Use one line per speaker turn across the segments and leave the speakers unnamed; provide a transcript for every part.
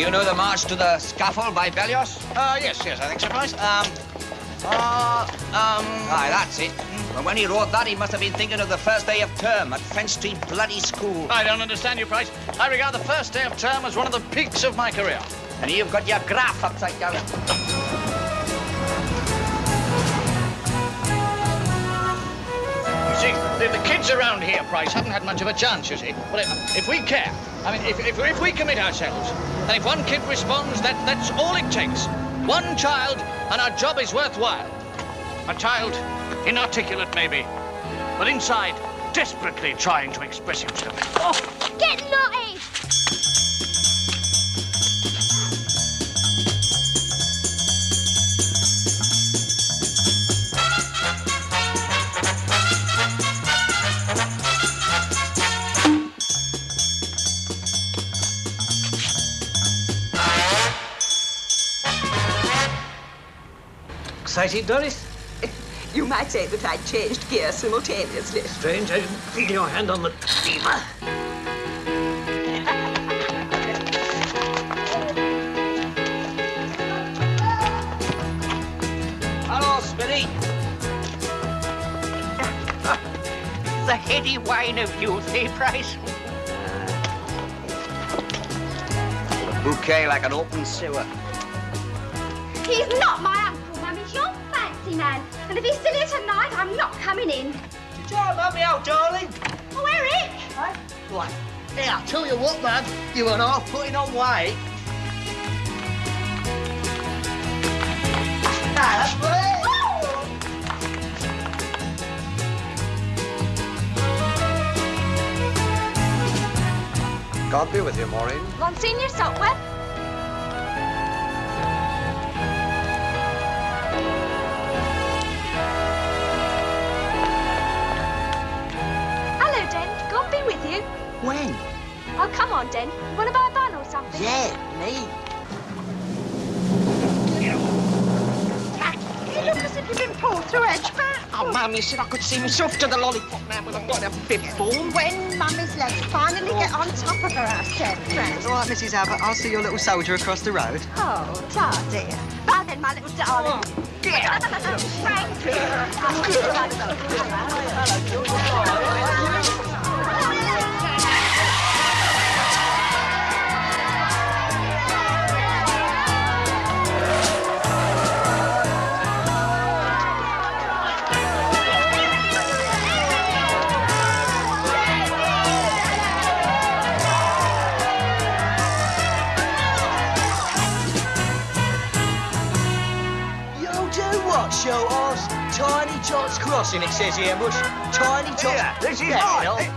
Do you know the March to the Scaffold by Berlioz?
Yes, I think so, Price.
Aye, that's it. But when he wrote that, he must have been thinking of the first day of term at French Street bloody school.
I don't understand you, Price. I regard the first day of term as one of the peaks of my career.
And you've got your graph upside down.
You see, the kids around here, Price, haven't had much of a chance, you see. But if we care, I mean, if we commit ourselves, and if one kid responds, that's all it takes. One child, and our job is worthwhile. A child, inarticulate maybe, but inside, desperately trying to express himself.
Oh, get naughty!
Excited, Doris?
You might say that I changed gear simultaneously.
Strange, I didn't feel your hand on the lever.
Hello, Spinny.
The heady wine of youth, eh, Price?
A bouquet like an open sewer.
He's not my uncle, Mum. He's your fancy man. And if he's still here tonight, I'm not coming in.
Did you have me out, darling?
Oh, Eric!
Right. Right. Hey, I'll tell you what, man. You and half putting on weight. That's great.
God be with you, Maureen.
Monsignor Sotwell? Hello, Den. God be with you.
When?
Oh, come on, Den. You want to buy a bun or something?
Yeah, me.
You look as if you've been pulled through Edgeborough.
Oh, Mum, you said I could see myself to the lollipop man with a bit of bib form.
When Mummy's legs finally get on top of her ass, dead friend.
All right, Mrs. Abbott, I'll see your little soldier across the road.
Oh, Ta, dear. Bye then, my little darling. Thank
Show us Tiny Tots Crossing, it says here, Mush. Tiny Tots.
Yeah, this is right.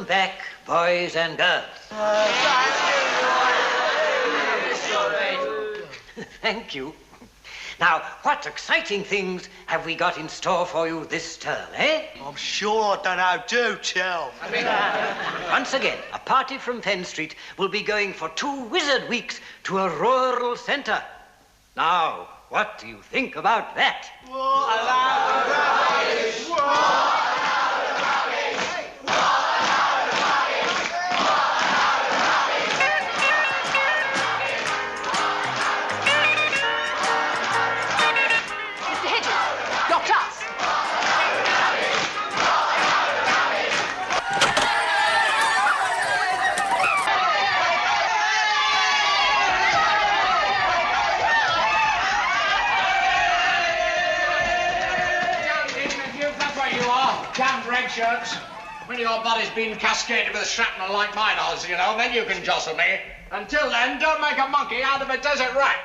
back, boys and girls. Thank you. Now, what exciting things have we got in store for you this term, eh?
I'm sure I don't know. Do tell.
Once again, a party from Fen Street will be going for 2 wizard weeks to a rural centre. Now, what do you think about that?
Mr. Hedges, your class.
That's what you are, damn red shirts. When your body's been cascaded with shrapnel like mine is, you know, then you can jostle me. Until then, don't make a monkey out of a desert rat.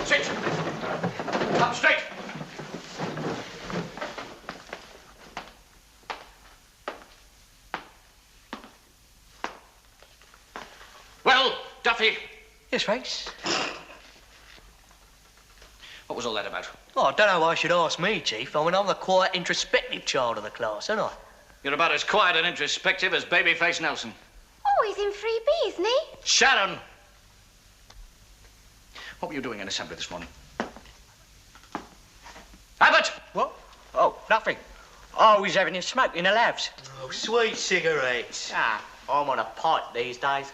Sit. Up straight. Well, Duffy,
Yes, Race?
what was all that about?
Oh, I don't know why you should ask me, Chief. I mean, I'm the quiet, introspective child of the class, aren't I?
You're about as quiet and introspective as Babyface Nelson.
Oh, he's in 3B, isn't he?
Sharon! What were you doing in assembly this morning? Abbott!
What? Oh, nothing. I was having a smoke in the labs. Oh, sweet cigarettes. Ah, I'm on a pipe these days.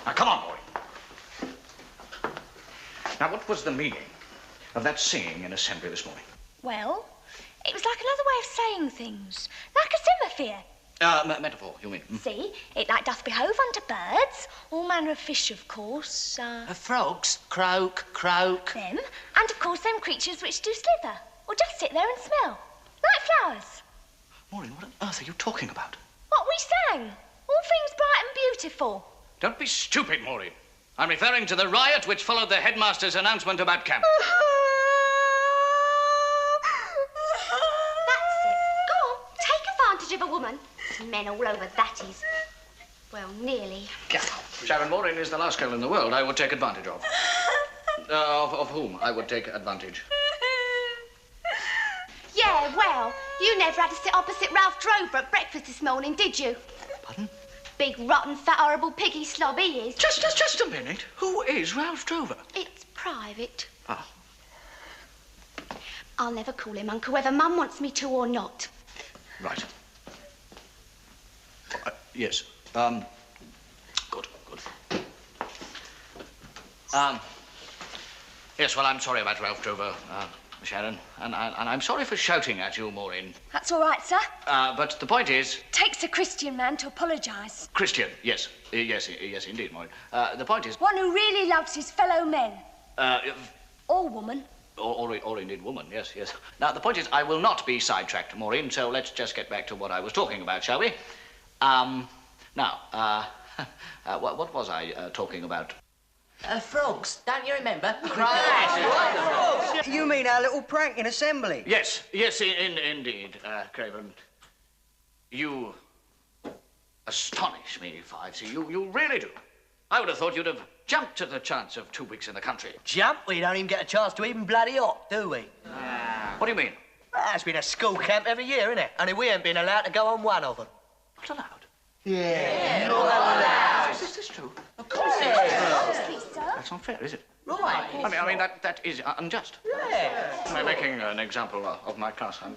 Now, come on, boy. Now, what was the meaning of that singing in assembly this morning?
Well, it was like another way of saying things. Like a semaphore.
Metaphor, you mean?
See, it like doth behove unto birds, all manner of fish, of course,
Frogs, croak, croak.
them, and of course them creatures which do slither, or just sit there and smell, like flowers.
Maureen, what on earth are you talking about?
What we sang, all things bright and beautiful.
Don't be stupid, Maureen. I'm referring to the riot which followed the headmaster's announcement about camp.
That's it. Go on, take advantage of a woman. Men all over that is. Well, nearly.
Sharon, Maureen is the last girl in the world I would take advantage of. Of whom I would take advantage?
Yeah, well, you never had to sit opposite Ralph Drover at breakfast this morning, did you?
Pardon?
Big, rotten, fat, horrible piggy slob he is.
Just a minute. Who is Ralph Drover?
It's private.
Ah.
I'll never call him Uncle, whether Mum wants me to or not.
Right. Yes. Good. Yes, well, I'm sorry about Ralph Drover, Sharon, and I'm sorry for shouting at you, Maureen.
That's all right, sir.
But the point is...
Takes a Christian man to apologise.
Christian, yes. Yes, indeed, Maureen. The point is...
One who really loves his fellow men. Or woman.
Or indeed woman, yes. Now, the point is, I will not be sidetracked, Maureen, so let's just get back to what I was talking about, shall we? What was I talking about?
Frogs, don't you remember?
You mean our little prank in assembly?
Yes, indeed, Craven. You astonish me, Fivesy. You really do. I would have thought you'd have jumped at the chance of 2 weeks in the country.
Jump? We don't even get a chance to even bloody hop, do we?
What do you mean?
It's been a school camp every year, isn't it? Only we ain't been allowed to go on one of them.
Not allowed?
Yeah, not allowed.
Is this true?
Of course it is.
Obviously, sir.
That's not fair, is it?
Right.
I mean that is unjust.
Yeah.
I'm making an example of my class. I'm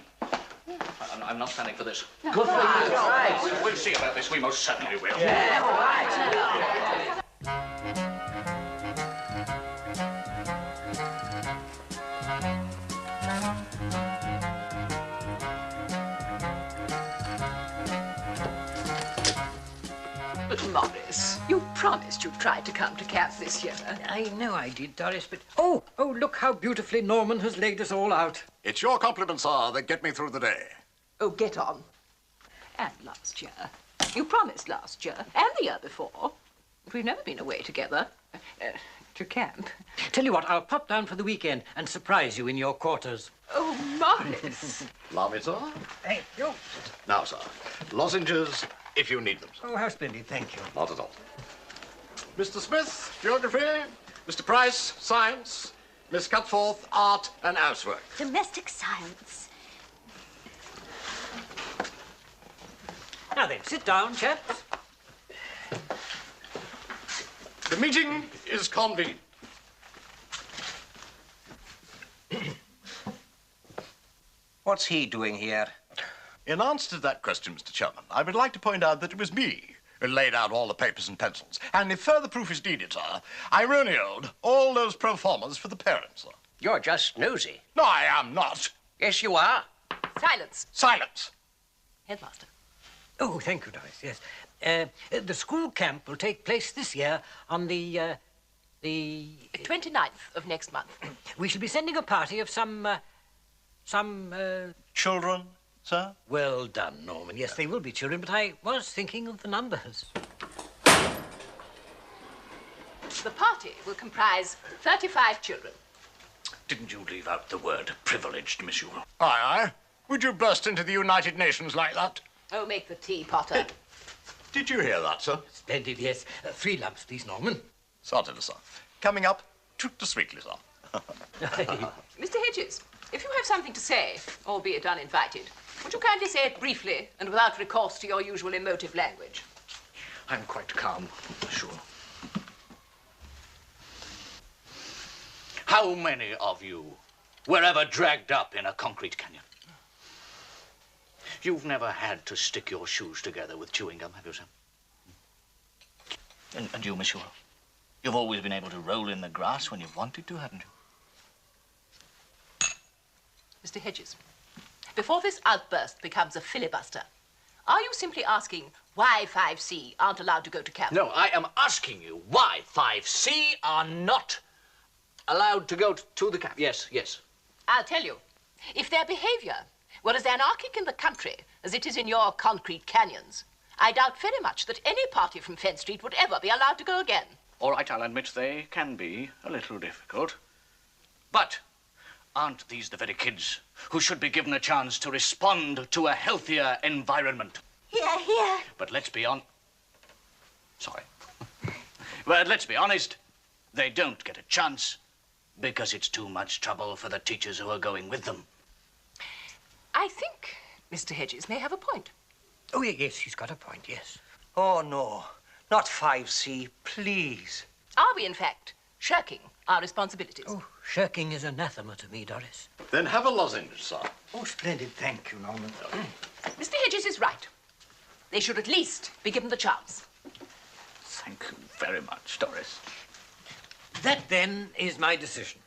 not standing for this.
Good for you.
We'll see about this. We most certainly will.
Yeah, all right.
Morris,
promised you'd try to come to camp this year.
I know I did, Doris, but... Oh, look how beautifully Norman has laid us all out.
It's your compliments, sir, that get me through the day.
Oh, get on. And last year. You promised last year, and the year before. We've never been away together. To camp.
Tell you what, I'll pop down for the weekend and surprise you in your quarters.
Oh, Morris.
Love it, sir.
Thank you.
Now, sir, lozenges if you need them, sir.
Oh, how splendid, thank you.
Not at all. Mr. Smith, geography. Mr. Price, science. Miss Cutforth, art and housework.
Domestic science.
Now then, sit down, chaps.
The meeting is convened.
What's he doing here?
In answer to that question, Mr. Chairman, I would like to point out that it was me who laid out all the papers and pencils. And if further proof is needed, sir, I roneoed all those pro formas for the parents, sir.
You're just nosy.
No, I am not.
Yes, you are.
Silence.
Silence.
Headmaster.
Oh, thank you, Doris, yes. The school camp will take place this year on the
29th of next month.
We shall be sending a party of some...
Children, sir?
Well done, Norman. Yes, they will be children, but I was thinking of the numbers.
The party will comprise 35 children.
Didn't you leave out the word privileged, monsieur?
Aye, aye. Would you burst into the United Nations like that?
Oh, make the tea, Potter.
Did you hear that, sir?
Splendid, yes. 3 lumps, please, Norman.
Certainly, sir. Coming up, toot the sweetly, sir.
Mr. Hedges, if you have something to say, albeit uninvited, would you kindly say it briefly and without recourse to your usual emotive language?
I'm quite calm, monsieur. How many of you were ever dragged up in a concrete canyon? You've never had to stick your shoes together with chewing gum, have you, sir?
And you, monsieur? You've always been able to roll in the grass when you've wanted to, haven't you?
Mr. Hedges, before this outburst becomes a filibuster, are you simply asking why 5C aren't allowed to go to camp?
No, I am asking you why 5C are not allowed to go to the camp. Yes, yes.
I'll tell you. If their behavior were as anarchic in the country as it is in your concrete canyons, I doubt very much that any party from Fenn Street would ever be allowed to go again.
All right, I'll admit they can be a little difficult. But aren't these the very kids who should be given a chance to respond to a healthier environment?
Here.
But let's be Sorry. But let's be honest, they don't get a chance because it's too much trouble for the teachers who are going with them.
I think Mr. Hedges may have a point.
Oh, yes, he's got a point, yes.
Oh, no. Not 5C, please.
Are we, in fact, shirking our responsibilities?
Oh, shirking is anathema to me, Doris.
Then have a lozenge, sir.
Oh, splendid, thank you, Norman.
Mr. Hedges is right. They should at least be given the chance.
Thank you very much, Doris.
That, then, is my decision.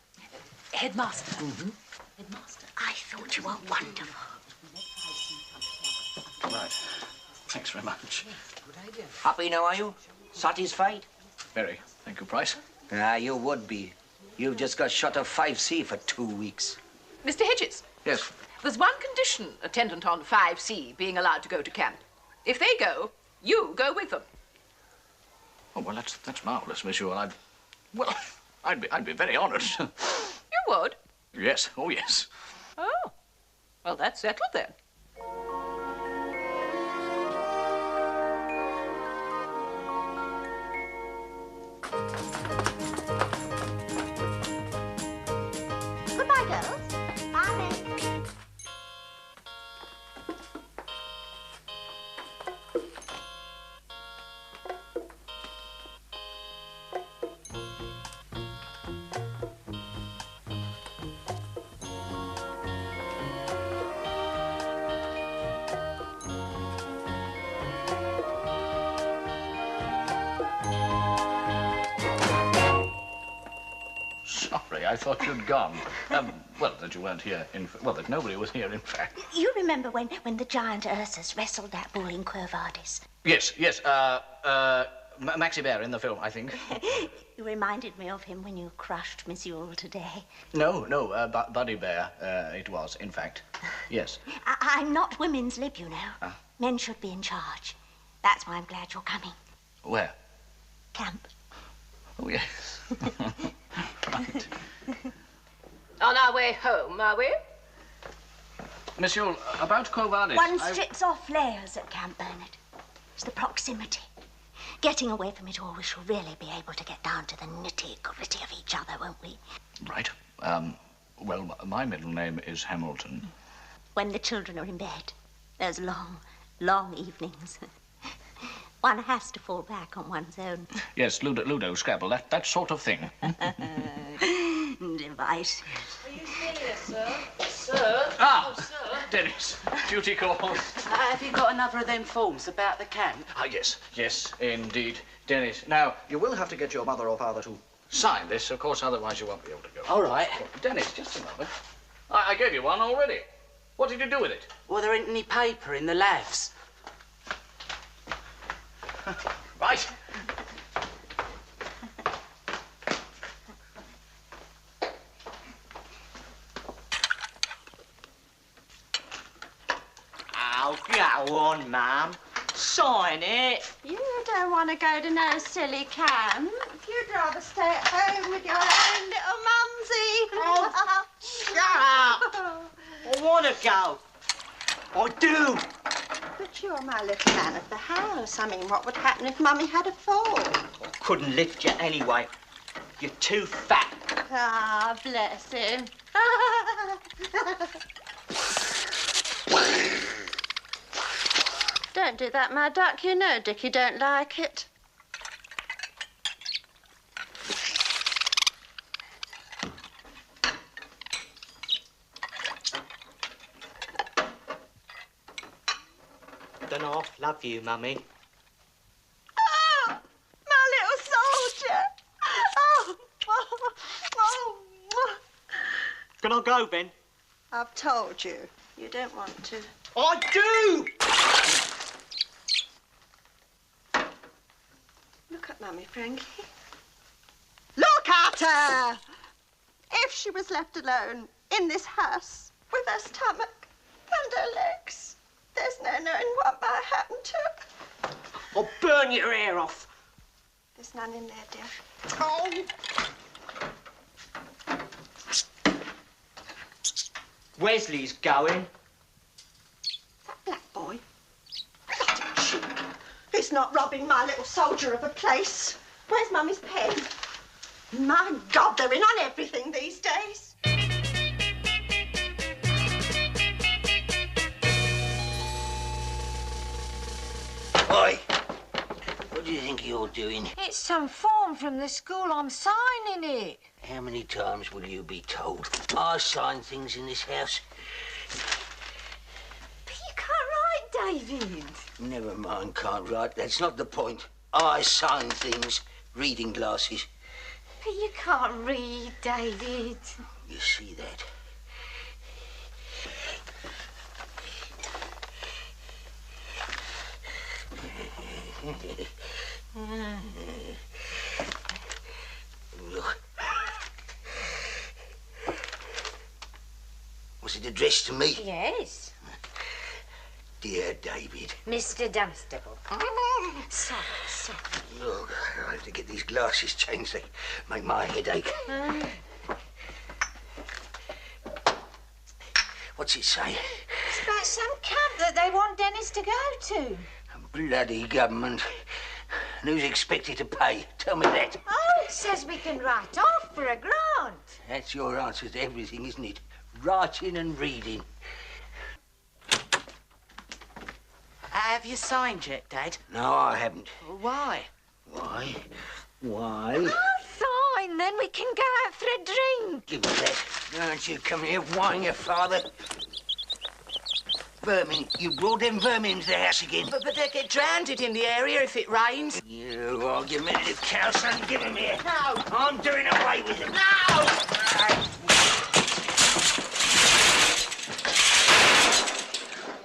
Headmaster.
Mm-hmm.
Headmaster, I thought you were wonderful.
Right. Thanks very much.
Happy now, are you? Satisfied?
Very. Thank you, Price.
Ah, you would be. You've just got shut of 5C for 2 weeks.
Mr. Hedges.
Yes.
There's one condition attendant on 5C being allowed to go to camp. If they go, you go with them.
Oh, well, that's marvelous, monsieur. I'd be very honored.
You would?
Yes. Oh, yes.
Oh. Well, that's settled then.
Goodbye, girls. Bye, then.
Sorry, I thought you'd gone. Well, that you weren't here. That nobody was here, in fact.
You remember when the giant Ursus wrestled that bull in Quo Vadis?
Yes. Maxie Bear in the film, I think.
You reminded me of him when you crushed Miss Yule today.
No, Buddy Bear, it was, in fact. Yes.
I'm not women's lib, you know. Men should be in charge. That's why I'm glad you're coming.
Where?
Camp.
Oh, yes. Right.
On our way home, are we?
Miss Yule, about Quo Vadis...
One strips off layers at Camp Bernard. It's the proximity. Getting away from it all, we shall really be able to get down to the nitty-gritty of each other, won't we?
Right. Well, my middle name is Hamilton.
When the children are in bed, those long, long evenings, one has to fall back on one's own.
Yes, Ludo, Scrabble, that sort of thing.
Devices.
Are you serious, sir? Sir?
Ah!
Oh, sir.
Dennis, duty calls.
Have you got another of them forms about the camp?
Yes, indeed. Dennis, now, you will have to get your mother or father to sign this, of course, otherwise you won't be able to go.
All right.
Dennis, just a moment. I gave you one already. What did you do with it?
Well, there ain't any paper in the lavs.
Right.
Oh, go on, Mum. Sign it.
You don't want to go to no silly camp. You'd rather stay at home with your own little mumsy.
Oh, shut up. I want to go. I do.
But you're my little man of the house. I mean, what would happen if Mummy had a fall?
I couldn't lift you anyway. You're too fat.
Ah, bless him. Don't do that, my duck. You know Dickie don't like it.
Don't half love you, Mummy.
Oh, my little soldier. Oh, oh, oh.
Can I go, then?
I've told you. You don't want to.
I do!
Look at Mummy, Frankie. Look at her! If she was left alone in this house with her stomach and her legs, there's no knowing what might happen to her.
I'll burn your hair off.
There's none in there, dear. Oh!
Wesley's going.
That black boy. Bloody cheap. He's not robbing my little soldier of a place. Where's Mummy's pen? My God, they're in on everything these days.
Oi! What do you think you're doing?
It's some form from the school. I'm signing it.
How many times will you be told? I sign things in this house.
But you can't write, David.
Never mind, can't write. That's not the point. I sign things. Reading glasses.
But you can't read, David.
You see that? Look. Was it addressed to me?
Yes.
Dear David.
Mr. Dunstable. Sorry.
Look, I have to get these glasses changed. They make my head ache. What's it say?
It's about some camp that they want Dennis to go to.
Bloody government. And who's expected to pay? Tell me that.
Oh, it says we can write off for a grant.
That's your answer to everything, isn't it? Writing and reading.
Have you signed yet, Dad?
No, I haven't.
Why?
Why?
Oh, fine, then we can go out for a drink.
Give me that. Don't you come here whining your father. Vermin. You brought them vermin into the house again.
But they get drowned in the area if it rains.
You argumentative cow, son. Give them here.
No.
I'm doing away with them.
No!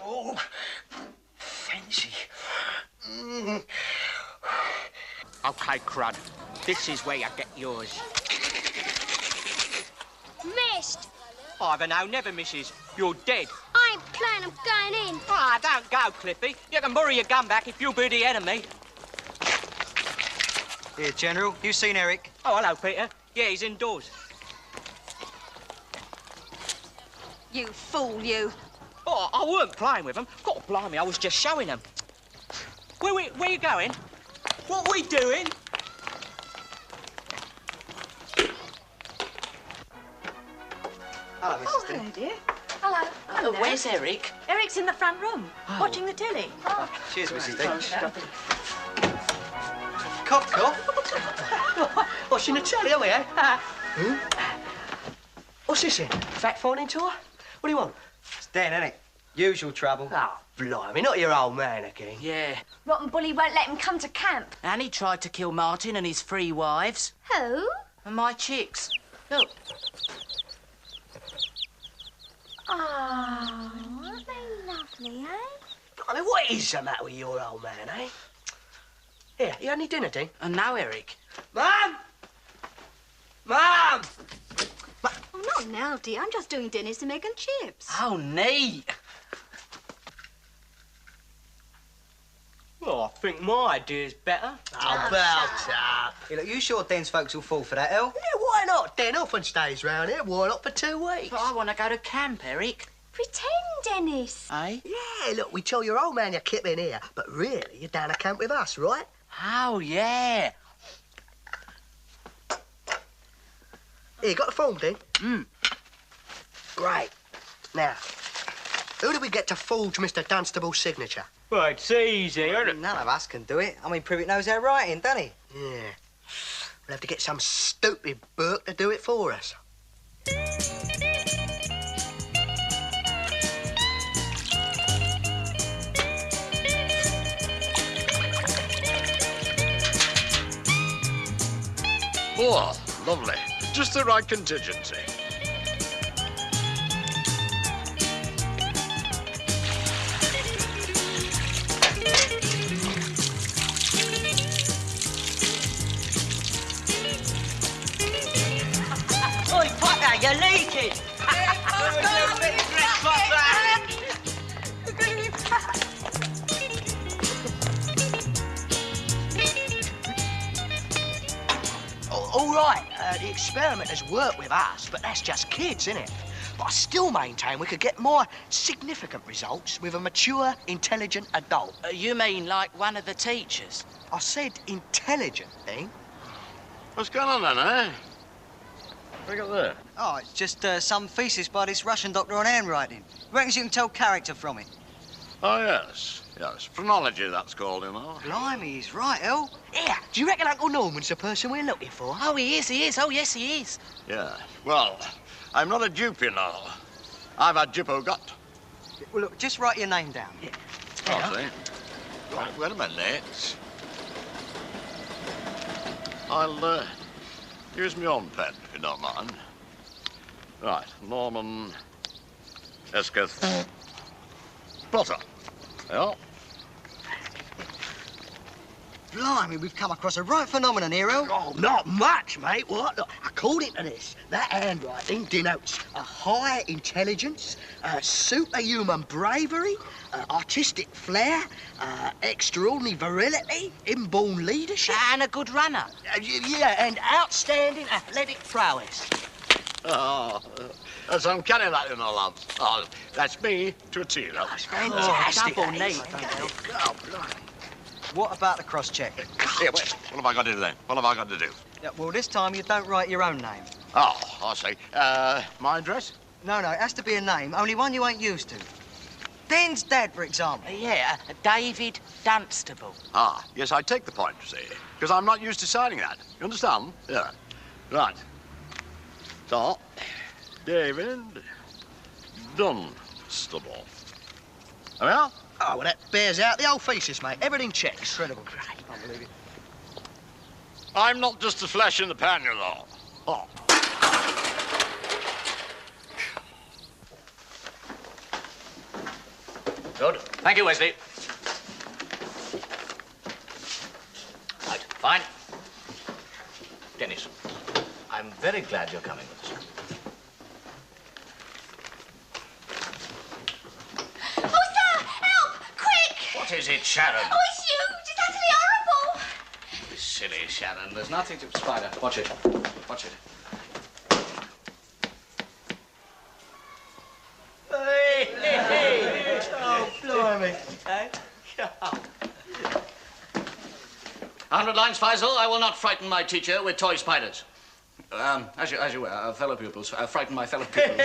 Oh, fancy.
Okay, Crud. This is where you get yours.
Missed.
Either no, never misses. You're dead.
I ain't playing, I'm going in.
Ah, don't go, Cliffy. You can borrow your gun back if you be the enemy.
Here, General. You seen Eric?
Oh, hello, Peter. Yeah, he's indoors.
You fool, you.
Oh, I weren't playing with him. God blimey, I was just showing him. Where you going? What we doing?
Hello, Mrs.
Hello, dear.
Hello. Where's Eric?
Eric's in the front room, watching the telly.
Cheers, Mrs. D. Cough.
Watching the telly, are we, eh?
What's this then? Fact-finding tour? What do you want? It's Dan, innit? Usual trouble. Oh, blimey, not your old man again.
Yeah.
Rotten Bully won't let him come to camp.
And he tried to kill Martin and his 3 wives.
Who?
And my chicks. Look.
Oh, aren't they lovely, eh?
I mean, what is the matter with your old man, eh? Here, you had any dinner, Dean?
And now, Eric.
Mum! Mum!
Oh, not now, dear. I'm just doing dinners to make and chips.
Oh, neat.
Well, I think my idea's better.
How about that?
Hey, look, you sure Den's folks will fall for that, El?
Yeah, why not? Den often stays round here. Why not for 2 weeks?
But I want to go to camp, Eric.
Pretend, Dennis.
Eh?
Yeah, look, we tell your old man you're keeping here, but really you're down to camp with us, right?
Oh, yeah.
Here, got the form, Dean?
Mm.
Great. Now, who do we get to forge Mr. Dunstable's signature?
Well, it's easy, isn't it?
None of us can do it. I mean, Privet knows our writing, doesn't he?
Yeah. We'll have to get some stupid Burke to do it for us.
Oh, lovely. Just the right contingency.
Oi, Potter, you're leaking!
All right, the experimenters work with us, but that's just kids, innit? But I still maintain we could get more significant results with a mature, intelligent adult.
You mean like one of the teachers?
I said intelligent, Dean.
What's going on then, eh? Look at there.
Oh, it's just some thesis by this Russian doctor on handwriting. Reckons you can tell character from it.
Oh, yes. Yes. Phrenology, that's called, you know.
Blimey, he's right, El.
Yeah, do you reckon Uncle Norman's the person we're looking for?
Oh, he is. Oh, yes, he is.
Yeah. Well, I'm not a dupe, you know. I've had Jippo got.
Well, look, just write your name down.
Yeah.
Oh, see. Right, wait a minute. I'll use my own pen, if you don't mind. Right, Norman Esketh Potter. Yeah.
Blimey, we've come across a right phenomenon here, El.
Oh, not much, mate. What? Look, according to this, that handwriting denotes a high intelligence, superhuman bravery, artistic flair, extraordinary virility, inborn leadership.
And a good runner.
Yeah, and outstanding athletic prowess.
Oh, that's uncanny, that, you know, lads. Oh, that's me to a T, that.
That's fantastic.
double neat.
Oh, blimey.
What about the cross-check?
Here, wait. What have I got to do then? What have I got to do?
Yeah, well, this time you don't write your own name.
Oh, I see. My address?
No, it has to be a name, only one you ain't used to. Den's dad, for example.
Yeah, David Dunstable.
Ah, yes, I take the point, you see. Because I'm not used to signing that. You understand? Yeah. Right. So, David Dunstable. There we are.
Oh, well, that bears out the old thesis, mate. Everything checks. Incredible.
Can't believe it.
I'm not just a flash in the pan, you know. Oh.
Good. Thank you, Wesley. Right, fine. very glad you're coming with us.
Oh, sir! Help! Quick!
What is it, Sharon?
Oh, it's huge! It's utterly horrible!
Silly Sharon. There's nothing to... Spider, watch it. Watch it.
Hey! Oh, blimey.
100 lines, Faisal. I will not frighten my teacher with toy spiders. As you were, fellow pupils. Frighten my fellow pupils.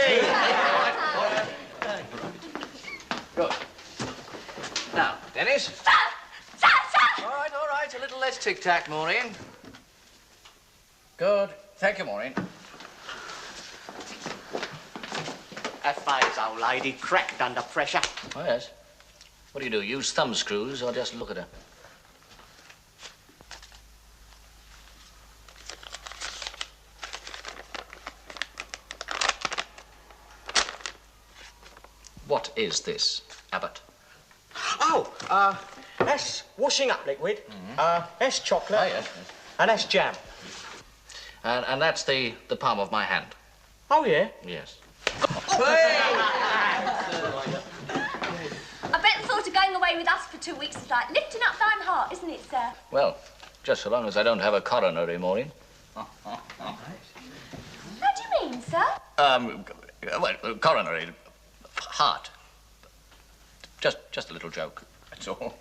Good. Now, Dennis.
Sir!
All right. A little less tic-tac, Maureen. Good. Thank you, Maureen.
That face, old lady, cracked under pressure.
Oh, yes. What do? Use thumb screws or just look at her? What is this, Abbott?
Oh, that's washing up liquid. That's chocolate.
Oh, yes.
And that's jam.
And that's the palm of my hand.
Oh, yeah?
Yes.
I bet the thought of going away with us for 2 weeks is like lifting up thine heart, isn't it, sir?
Well, just so long as I don't have a coronary, Maureen.
How do you mean, sir?
Well, coronary, heart. Just a little joke, that's all.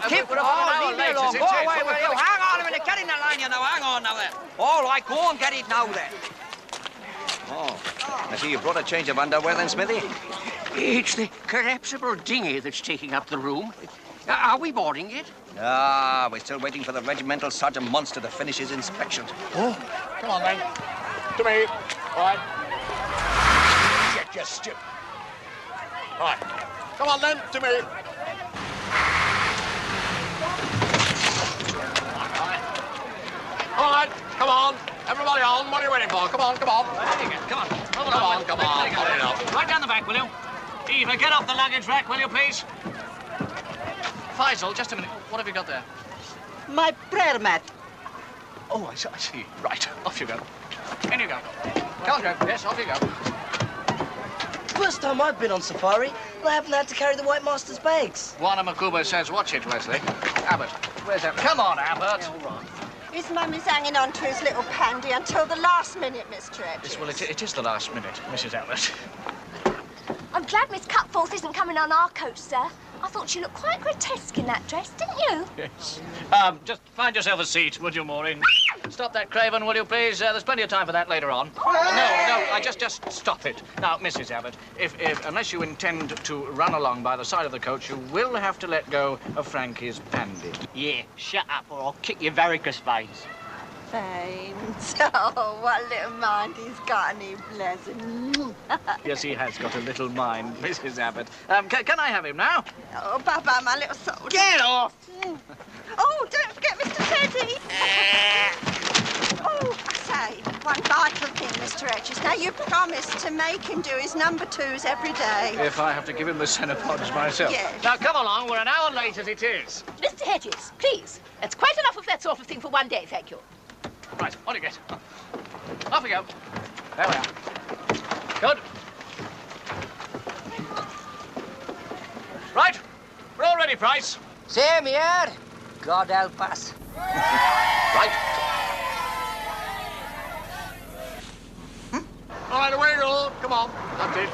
Keep it on, leave me alone. Go away with you. Hang on a minute. Get in the line, you know. Hang on now. All right, go and get it now then. Oh, I see you brought a change of underwear then, Smithy?
It's the collapsible dinghy that's taking up the room. Are we boarding it?
Ah, we're still waiting for the regimental Sergeant Monster to finish his inspection.
Oh, come on then. To me. All right. Get your stick. All right. Come on then, to me. All right, come on. Everybody on. What are you waiting for? Come on.
Come on. Put it up. Right down the back, will you? Eva, get off the luggage rack, will you, please? Faisal, just a minute. What have you got there?
My prayer mat.
Oh, I see. Right, off you go. In you go. Come on, Joe. Yes, off you go.
First time I've been on safari, and I haven't had to carry the White Master's bags.
Juana Macuba says watch it, Wesley. Abbott, where's that? Come on, Abbott.
Yeah, all right.
His mummy's hanging on to his little pandy until the last minute, Mr. Edges.
Yes, well, it is the last minute, Mrs. Abbott.
I'm glad Miss Cutforth isn't coming on our coach, sir. I thought she looked quite grotesque in that dress, didn't you?
Yes. Just find yourself a seat, would you, Maureen? Stop that, Craven, will you, please? There's plenty of time for that later on. No, I just stop it. Now, Mrs. Abbott, if unless you intend to run along by the side of the coach, you will have to let go of Frankie's pandy.
Yeah, shut up or I'll kick your varicose veins.
Veins. Oh, what little mind he's got, and he bless him.
Yes, he has got a little mind, Mrs. Abbott. Can I have him now?
Oh, Baba, my little soldier.
Get off!
Oh, don't forget Mr. Teddy. Oh, I say, one vital thing, Mr. Edges. Now, you promised to make him do his number 2s every day.
If I have to give him the Cenopods myself.
Yes.
Now, come along. We're an hour late as it is.
Mr. Hedges, please. That's quite enough of that sort of thing for one day, thank you.
Right, on you get. Off we go. There we are. Good. Right, we're all ready, Price.
Same here. God help us.
Right.
All right, away you all. Come on.
That's it.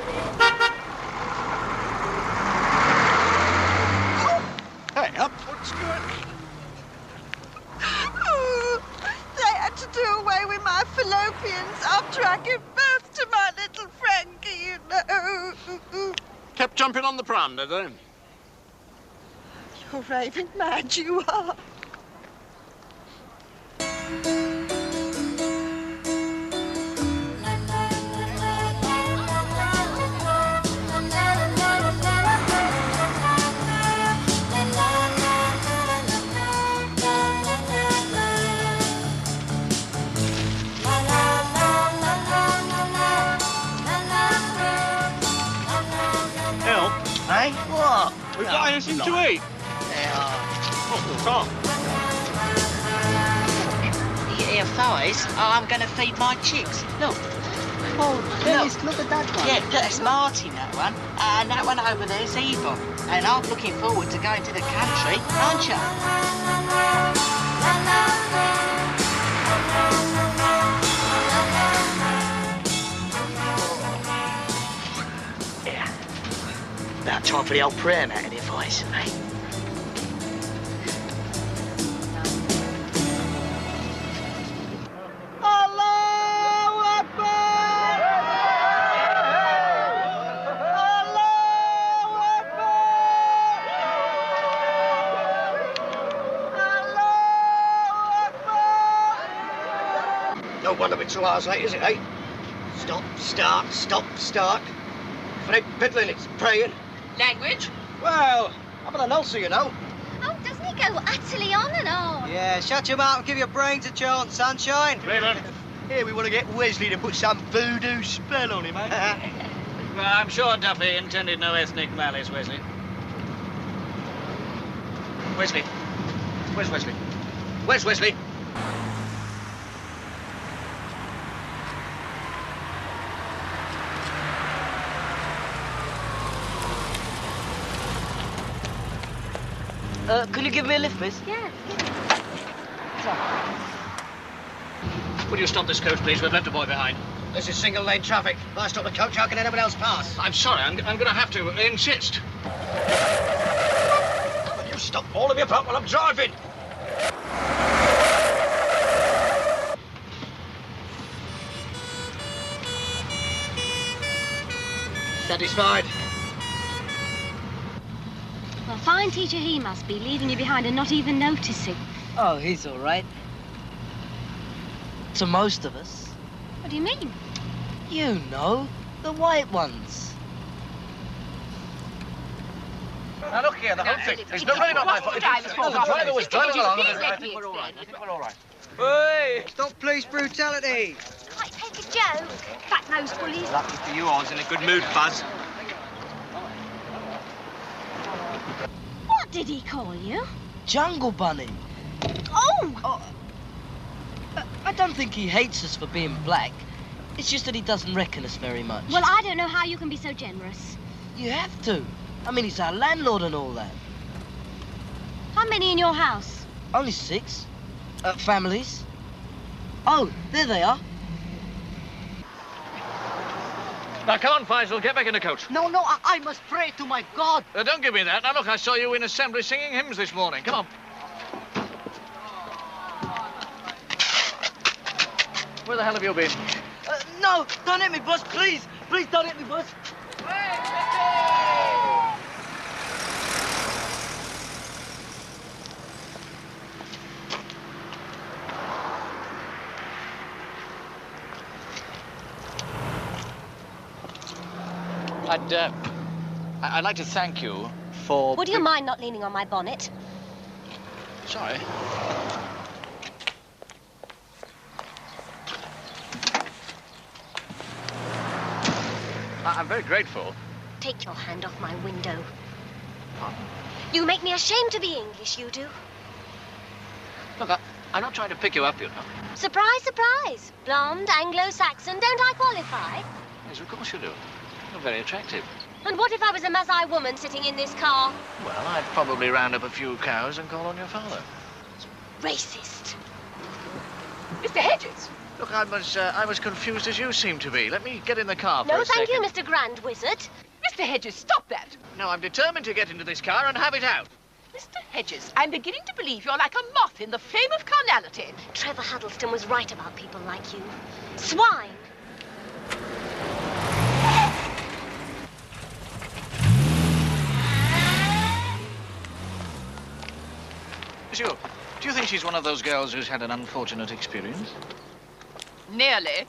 Hey, up. What's good?
They had to do away with my fallopians after I gave birth to my little Frankie, you know.
Kept jumping on the pram, did they?
You're raving mad, you are.
We've got anything to eat. Oh, Tom.
You eat your thighs? Oh, I'm going to feed my chicks. Look. Oh,
Dennis, look at that one.
Yeah, that's Martin, that one. And that one over there's Eva. And I'm looking forward to going to the country, aren't you? Yeah. About time for the old prayer mat in your voice, eh?
No wonder we're 2 hours late, is it, eh? Stop, start. Fred piddling, it's praying.
Language?
Well, I'm an Elsie, you know.
Oh, doesn't he go utterly on and on?
Yeah, shut your mouth and give your brains a chance, sunshine.
Cleveland.
Here we want to get Wesley to put some voodoo spell on him, eh?
Well, I'm sure Duffy intended no ethnic malice, Wesley. Wesley. Where's Wesley? Where's Wesley?
Can you give me a lift, miss?
Yeah.
Will you stop this coach, please? We've left a boy behind.
This is single lane traffic. If I stop the coach, how can anyone else pass?
I'm sorry, I'm going to have to insist.
Will you stop all of you up while I'm driving? Satisfied?
Well, fine teacher he must be, leaving you behind and not even noticing.
Oh, he's all right. To most of us.
What do you mean?
You know, the white ones.
Now, look here, the whole thing. It's really not my fault. The driver was driving along. We're all right. We're all right.
Hey, stop police brutality.
Might take a joke. Fat-nosed bullies.
Lucky for you, I was in a good mood, Buzz.
What did he call you?
Jungle Bunny.
Oh!
I don't think he hates us for being black. It's just that he doesn't reckon us very much.
Well, I don't know how you can be so generous.
You have to. I mean, he's our landlord and all that.
How many in your house?
Only 6. Families. Oh, there they are.
Now, come on, Faisal, get back in the coach.
No, I must pray to my God.
Don't give me that. Now, look, I saw you in assembly singing hymns this morning. Come on. Where the hell have you been?
No, don't hit me, boss, please. Please don't hit me, boss.
I'd like to thank you for...
Would you mind not leaning on my bonnet?
Sorry. I'm very grateful.
Take your hand off my window. You make me ashamed to be English, you do.
Look, I'm not trying to pick you up, you know.
Surprise, surprise. Blonde, Anglo-Saxon, don't I qualify?
Yes, of course you do. You're very attractive.
And what if I was a Maasai woman sitting in this car?
Well, I'd probably round up a few cows and call on your father.
Racist.
Mr. Hedges.
Look, I was confused as you seem to be. Let me get in the car for
No,
a second.
thank you, Mr. Grand Wizard.
Mr. Hedges, stop that.
No, I'm determined to get into this car and have it out.
Mr. Hedges, I'm beginning to believe you're like a moth in the flame of carnality.
Trevor Huddleston was right about people like you. Swine.
Monsieur, do you think she's one of those girls who's had an unfortunate experience?
Nearly.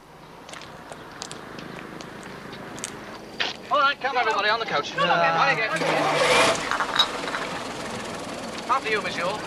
All right, come everybody on the coach. Come on again. After you, monsieur.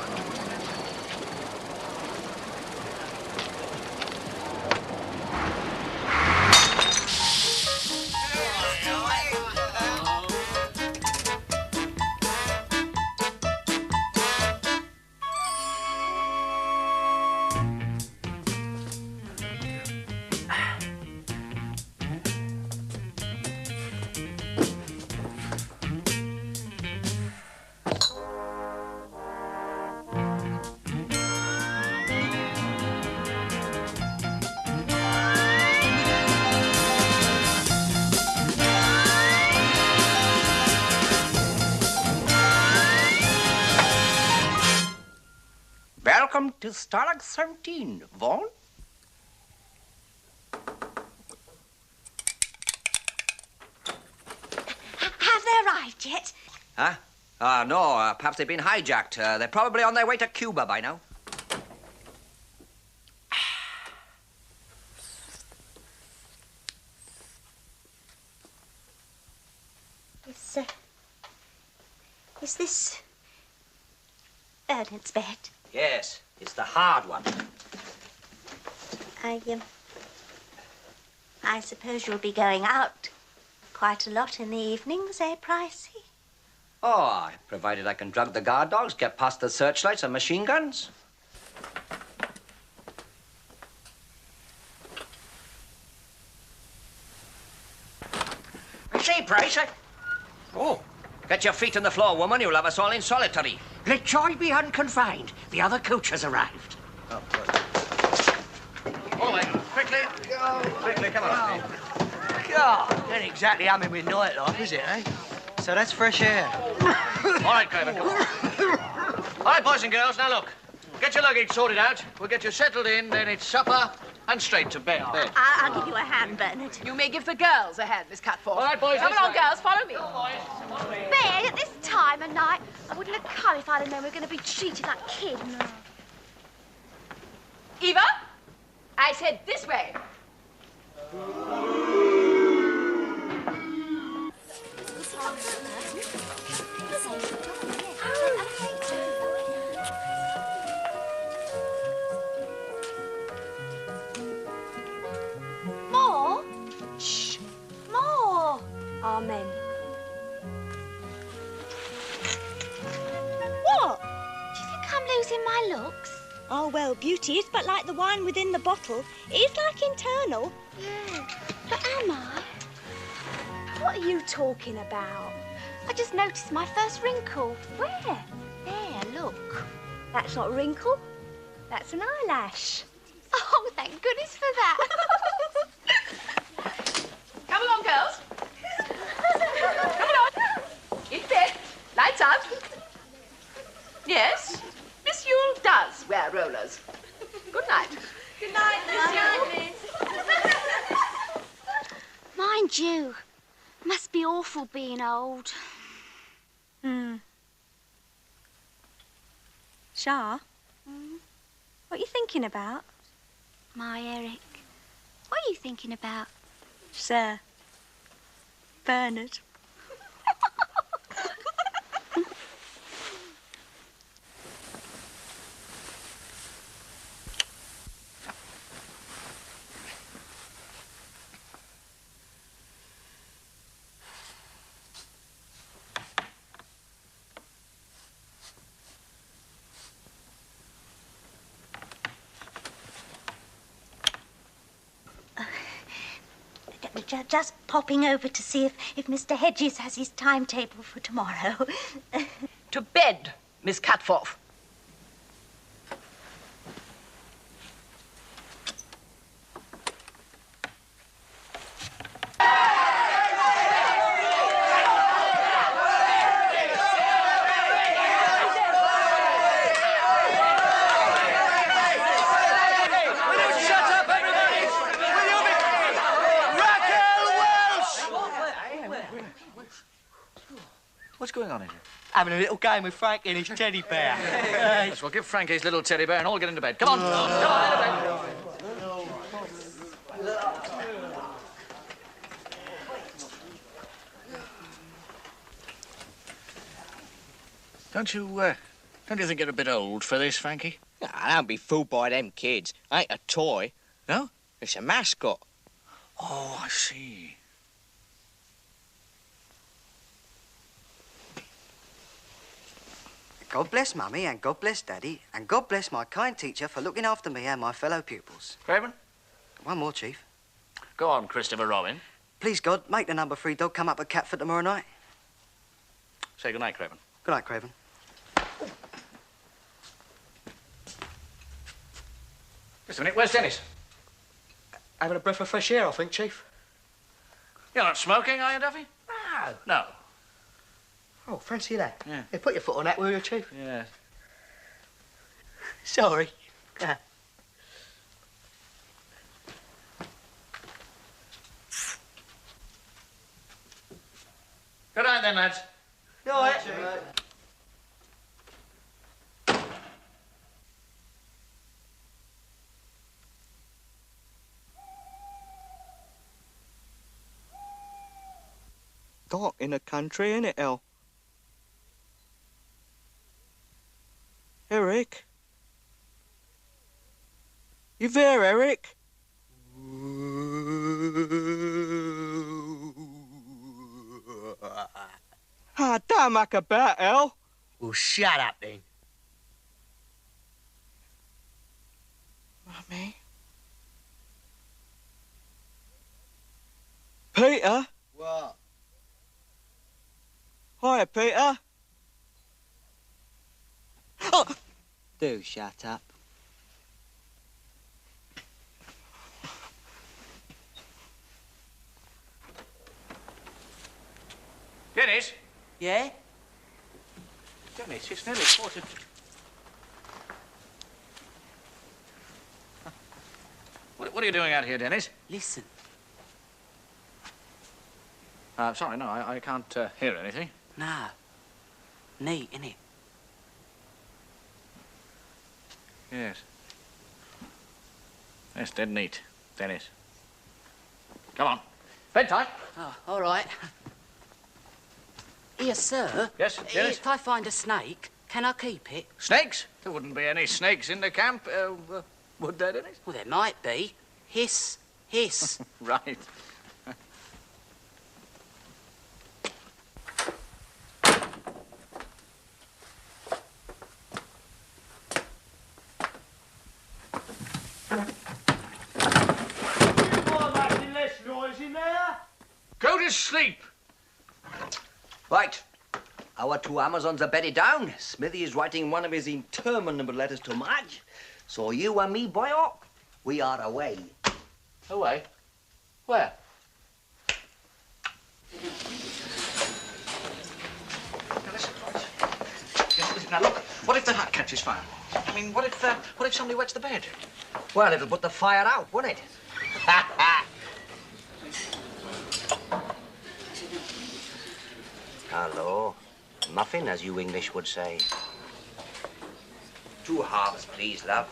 Welcome to Stalag 17, Vaughn.
Have they arrived yet?
Huh? No, perhaps they've been hijacked. They're probably on their way to Cuba by now.
Is this Bernard's bed?
Yes, it's the hard one.
I suppose you'll be going out quite a lot in the evenings, eh, Pricey?
Oh, provided I can drug the guard dogs, get past the searchlights and machine guns.
I say, Price,
Oh, get your feet on the floor, woman. You'll have us all in solitary.
let joy be unconfined. The other coach has arrived.
Oh, good.
All right, quickly. Quickly, come on.
God, ain't exactly humming with nightlife, is it, eh?
So that's fresh air.
All right, Craven, come on. All right, boys and girls, now look. Get your luggage sorted out. We'll get you settled in, then it's supper and straight to bed. There.
I'll give you a hand, Bernard.
You may give the girls a hand, Miss Cutforth.
All right, boys,
Come
this
along,
way.
girls, follow me.
Bed at this time of night? I wouldn't have come if I'd have known we were going to be treated like kids.
Eva, I said this way.
More? Shh. More. Amen. What? Do you think I'm losing my looks?
Oh, well, beauty is but like the wine within the bottle. It is like internal.
Yeah. But am I? What are you talking about? I just noticed my first wrinkle. Where? There, look.
That's not a wrinkle. That's an eyelash.
Oh, thank goodness for that.
Come along, girls. Come along. In bed. Lights out. Yes, Miss Yule does wear rollers. Good night. Good night, Miss Yule.
Mind you, must be awful being old.
Shah, what are you thinking about?
My Eric, what are you thinking about?
Sir Bernard. Just popping over to see if Mr. Hedges has his timetable for tomorrow.
To bed, Miss Cutforth.
What's going on in here?
Having a little game with Frank and his teddy bear.
Yes, well, give Frank his little teddy bear and all get into bed. Come on. Come on, into bed. Don't you think you're a bit old for this, Frankie?
Nah, don't be fooled by them kids. Ain't a toy.
No?
It's a mascot.
Oh, I see.
God bless Mummy, and God bless Daddy, and God bless my kind teacher for looking after me and my fellow pupils.
Craven?
One more, Chief.
Go on, Christopher Robin.
Please, God, make the number 3 dog come up at Catford tomorrow night.
Say good night, Craven.
Good night, Craven.
Just a minute, where's Dennis?
Having a breath of fresh air, I think, Chief.
You're not smoking, are you, Duffy?
No.
No.
Oh, fancy that.
Yeah.
Put your foot on that, will you, Chief?
Yeah.
Sorry.
Good night then, lads.
No,
Dark in the country, ain't it, El? Eric? You there, Eric? Ah, don't muck about, El.
Well, shut up then.
Mummy? Peter?
What?
Hiya, Peter. Oh!
Do shut up.
Dennis?
Yeah?
Dennis, it's nearly quarter to... What are you doing out here, Dennis?
Listen.
Sorry, no, I can't hear anything.
Nah. Neat, innit?
Yes. Yes, dead neat, Dennis. Come on. Bedtime.
Oh, all right. Here, sir.
Yes, Dennis?
If I find a snake, can I keep it?
Snakes? There wouldn't be any snakes in the camp, would there, Dennis?
Well, there might be. Hiss, hiss.
Right. Go to sleep.
Right. Our two Amazons are bedded down. Smithy is writing one of his interminable letters to Madge. So you and me, boyo, we are away.
Away? Where? Now listen, Royce. Now look, what if the hut catches fire? I mean, what if somebody wets the bed?
Well, it'll put the fire out, won't it? Hello. Muffin, as you English would say. 2 halves, please, love.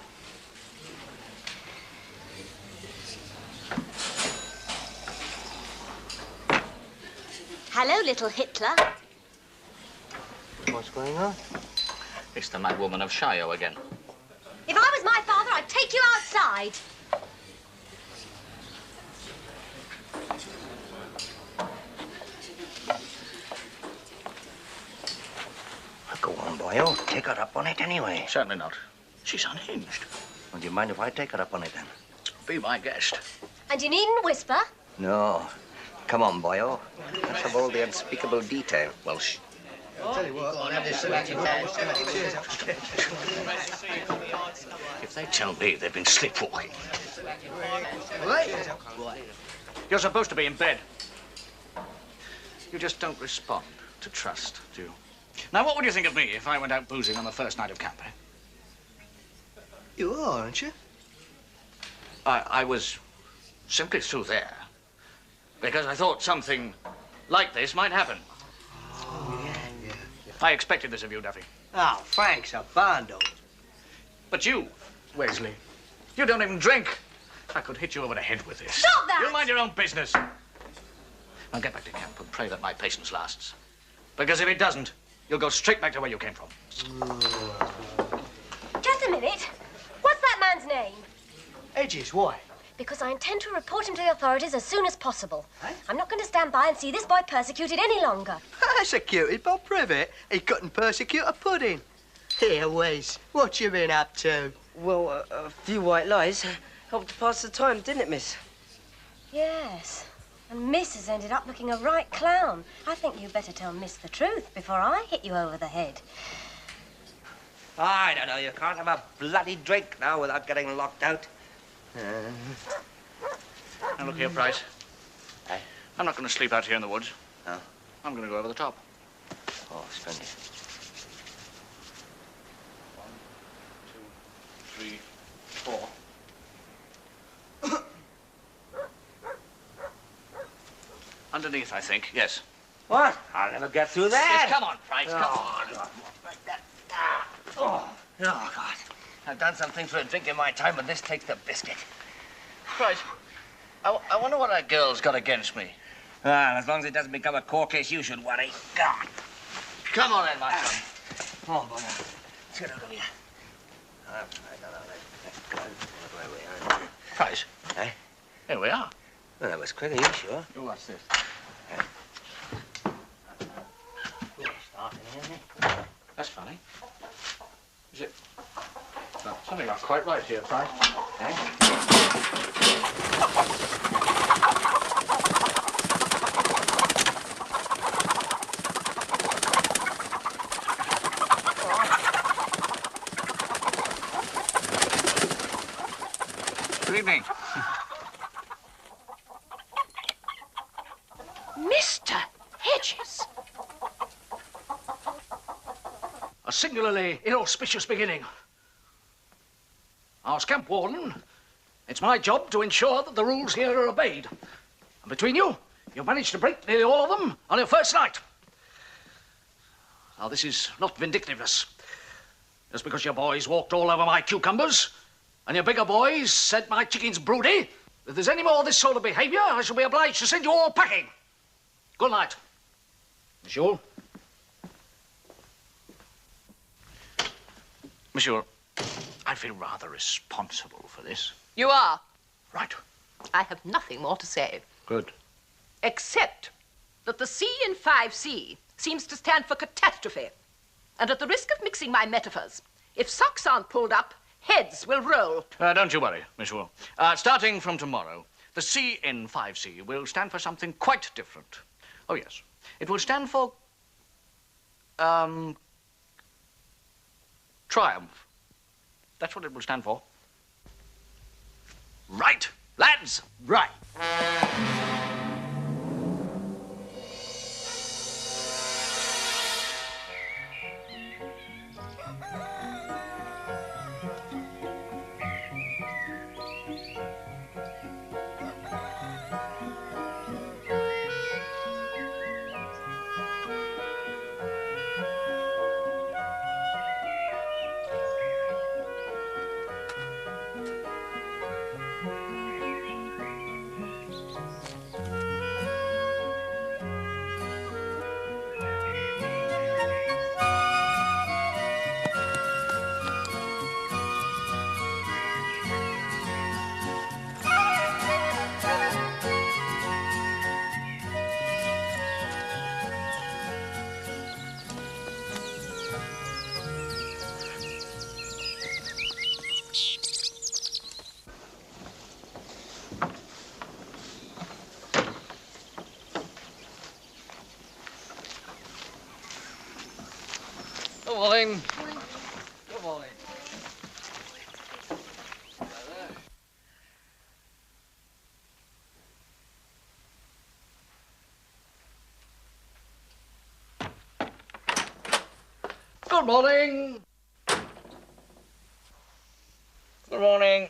Hello, little Hitler.
What's going on?
It's the mad woman of Shio again.
If I was my father, I'd take you outside.
Go on, boyo. Take her up on it anyway.
Certainly not. She's unhinged.
Well, do you mind if I take her up on it, then?
Be my guest.
And you needn't whisper.
No. Come on, boyo. Let's have all the unspeakable detail.
Well,
I'll tell you what, I'll have this
if they tell me they've been sleepwalking.
What?
You're supposed to be in bed. You just don't respond to trust, do you? Now, what would you think of me if I went out boozing on the first night of camp?
You are, aren't you?
I was simply through there because I thought something like this might happen.
Oh, yeah.
I expected this of you, Duffy.
Oh, Frank's a bundle.
But you, Wesley, you don't even drink. I could hit you over the head with this.
Stop that!
You mind your own business. Now get back to camp and pray that my patience lasts. Because if it doesn't, you'll go straight back to where you came from.
Just a minute. What's that man's name?
Edges, why?
Because I intend to report him to the authorities as soon as possible. I'm not going to stand by and see this boy persecuted any longer.
Persecuted by Privet? He couldn't persecute a pudding. Here, Wes, what you been up to?
Well, a few white lies helped to pass the time, didn't it, miss?
Yes. And Miss has ended up looking a right clown. I think you better tell Miss the truth before I hit you over the head.
I don't know. You can't have a bloody drink now without getting locked out.
Now, look here, Price. I'm not going to sleep out here in the woods.
No?
I'm going to go over the top.
Oh, splendid.
3, 4. Underneath, I think, yes.
What? I'll never get through that.
Yes, come on, Price, come on.
Oh, God. I've done some things for a drink in my time, but this takes the biscuit.
Price, I wonder what that girl's got against me.
Well, as long as it doesn't become a court case, you should worry. God.
Come on then, my son.
Oh, boy. Let's get out of here.
Price.
Eh?
Here we are.
Well, that was quick, are you sure?
Oh, what's this? That's funny. Is it? No, something not quite right here, Price. Good evening.
Mr. Hedges.
A singularly inauspicious beginning. As camp warden, it's my job to ensure that the rules here are obeyed. And between you, you've managed to break nearly all of them on your first night. Now, this is not vindictiveness. Just because your boys walked all over my cucumbers and your bigger boys said my chicken's broody, if there's any more of this sort of behavior, I shall be obliged to send you all packing. Good night. Monsieur. Monsieur, I feel rather responsible for this.
You are.
Right.
I have nothing more to say.
Good.
Except that the C in 5C seems to stand for catastrophe. And at the risk of mixing my metaphors, if socks aren't pulled up, heads will roll.
Don't you worry, Miss Wool. Starting from tomorrow, the C in 5C will stand for something quite different. Oh, yes. It will stand for... triumph. That's what it will stand for. Right, lads.
Right.
Good morning. Good morning. Good morning. Good morning.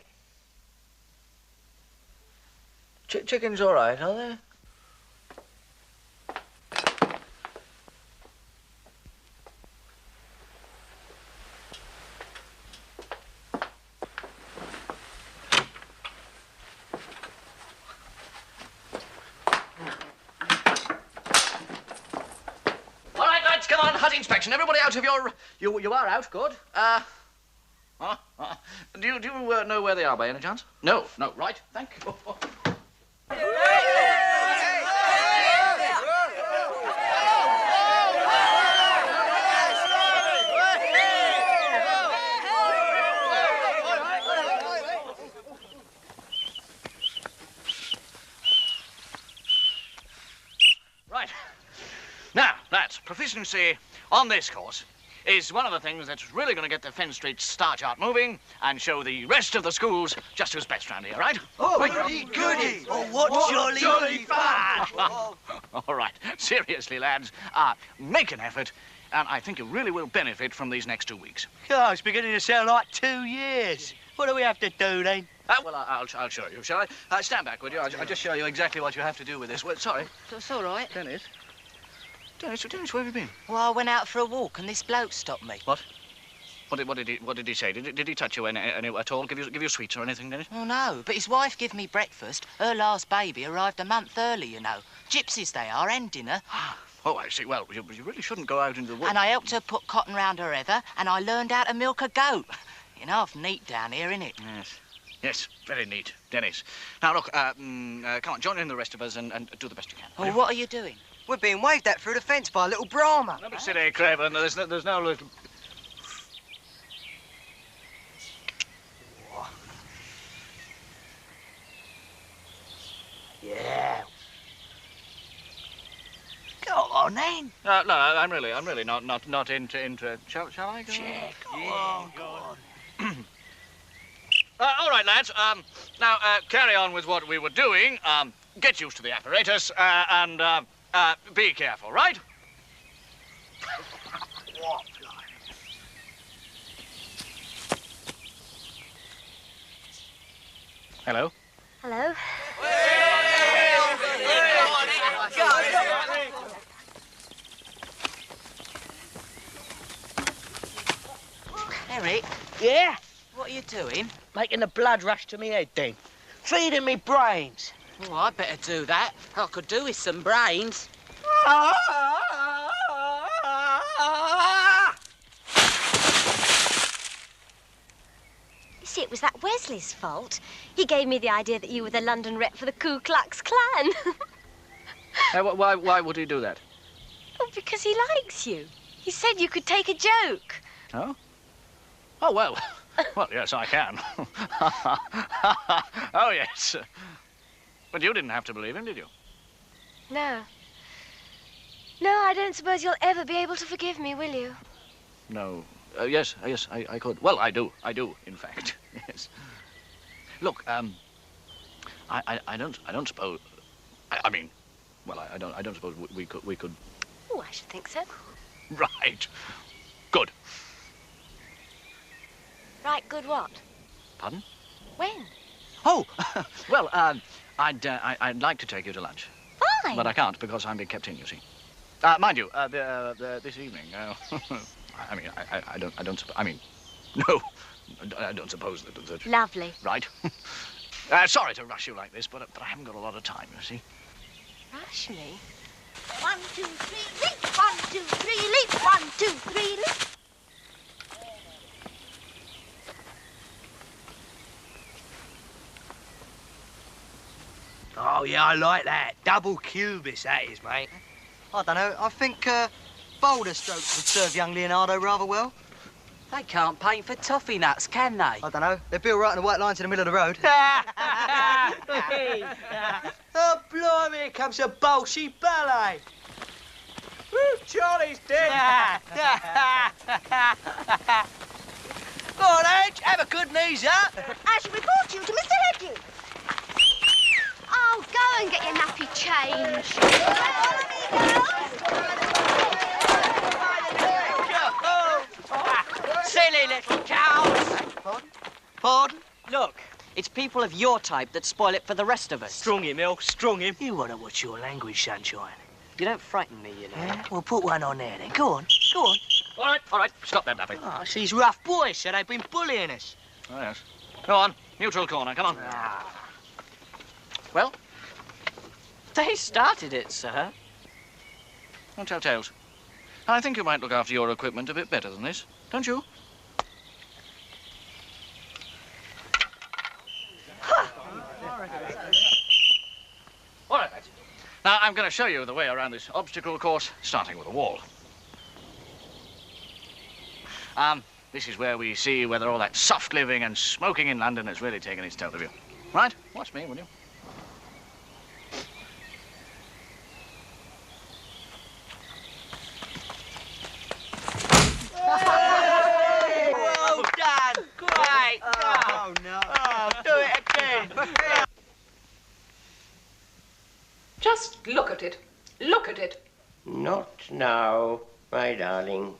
Chicken's all right, are they? Come on, hut inspection. Everybody out of your... You are out, good. Do you know where they are by any chance? No, right, thank you. Right. Now, lads, proficiency on this course is one of the things that's really going to get the Fen Street Star Chart moving and show the rest of the schools just who's best round here, right?
Oh, goody! Oh, what jolly fun!
All right, seriously, lads, make an effort and I think you really will benefit from these next 2 weeks.
God, it's beginning to sound like 2 years. What do we have to do, then?
Well, I'll show you, shall I? Stand back, would you? I'll just show you exactly what you have to do with this. Well, sorry.
That's all right.
Dennis, where have you been?
Well, I went out for a walk and this bloke stopped me.
What? What did he say? Did he touch you any at all? Give you sweets or anything, Dennis?
Oh, no, but his wife gave me breakfast. Her last baby arrived a month early, you know. Gypsies they are, and dinner.
Oh, I see. Well, you really shouldn't go out into the woods.
And I helped her put cotton round her heather, and I learned how to milk a goat. You know, half neat down here, innit?
Yes. Yes, very neat, Dennis. Now, look, come on, join in the rest of us and do the best you can.
Well, what are you doing?
We're being waved at through the fence by a little Brahma.
Don't be silly, Craven. There's no little...
Yeah. Go on, then.
No, I'm really not into... Shall I go?
Yeah, go on.
All right, lads. Now, carry on with what we were doing. Get used to the apparatus, and be careful, right?
What?
Hello?
Hello?
Eric?
Yeah?
What are you doing?
Making the blood rush to me head, then. Feeding me brains.
Oh, I better do that. I could do with some brains.
You see, it was that Wesley's fault. He gave me the idea that you were the London rep for the Ku Klux Klan.
Why would he do that?
Oh, because he likes you. He said you could take a joke.
Oh? Oh, well. Well, yes, I can. Oh, yes. But you didn't have to believe him, did you?
No. No, I don't suppose you'll ever be able to forgive me, will you?
No. Yes, I could. Well, I do, in fact. Yes. Look, I don't suppose... I mean, well, I don't suppose we could...
Oh, I should think so.
Right. Good.
Right, good what?
Pardon?
When?
Oh, well, I'd like to take you to lunch.
Fine.
But I can't because I'm being kept in, you see. Mind you, this evening, I mean, I don't suppose that...
Lovely.
Right. Sorry to rush you like this, but I haven't got a lot of time, you see.
Rush me?
1, 2, 3, leap! 1, 2, 3, leap! 1, 2, 3, leap!
Oh, yeah, I like that. Double cubist, that is, mate.
I don't know. I think boulder strokes would serve young Leonardo rather well.
They can't paint for toffee nuts, can they?
I don't know. They're built right in the white lines in the middle of the road.
Oh, blimey, here comes a Bolshie ballet. Woo, Charlie's dead. Go on, Edge, have a good knees up.
I shall report you to Mr. Hedges. Oh, go and get your nappy changed.
Silly little cows!
Pardon? Pardon?
Look, it's people of your type that spoil it for the rest of us.
Strong him, El, strong him. You want to watch your language, sunshine.
You don't frighten me, you know.
Yeah? Well, put one on there, then. Go on, go on.
All right, stop that, Duffy.
Oh, these rough boys said they've been bullying us.
Oh, yes. Go on, neutral corner, come on. Well?
They started it, sir.
Don't tell tales. I think you might look after your equipment a bit better than this, don't you? All right, lads. Now, I'm going to show you the way around this obstacle course, starting with a wall. This is where we see whether all that soft living and smoking in London has really taken its toll of you. Right? Watch me, will you?
Well done. Great. Oh, no. Oh, do it again.
Just look at it. Look at it.
Not now.
My darling.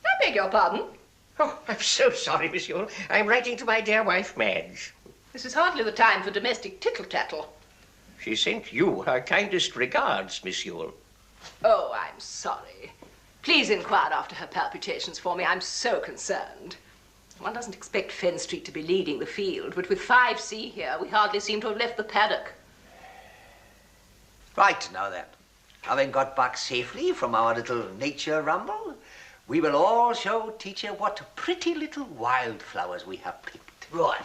I beg your pardon?
Oh, I'm so sorry, Miss Yule. I'm writing to my dear wife, Madge.
This is hardly the time for domestic tittle-tattle.
She sent you her kindest regards, Miss Yule.
Oh, I'm sorry. Please inquire after her palpitations for me. I'm so concerned. One doesn't expect Fen Street to be leading the field, but with 5C here, we hardly seem to have left the paddock.
Right, now then. Having got back safely from our little nature ramble, we will all show teacher what pretty little wildflowers we have picked.
Right.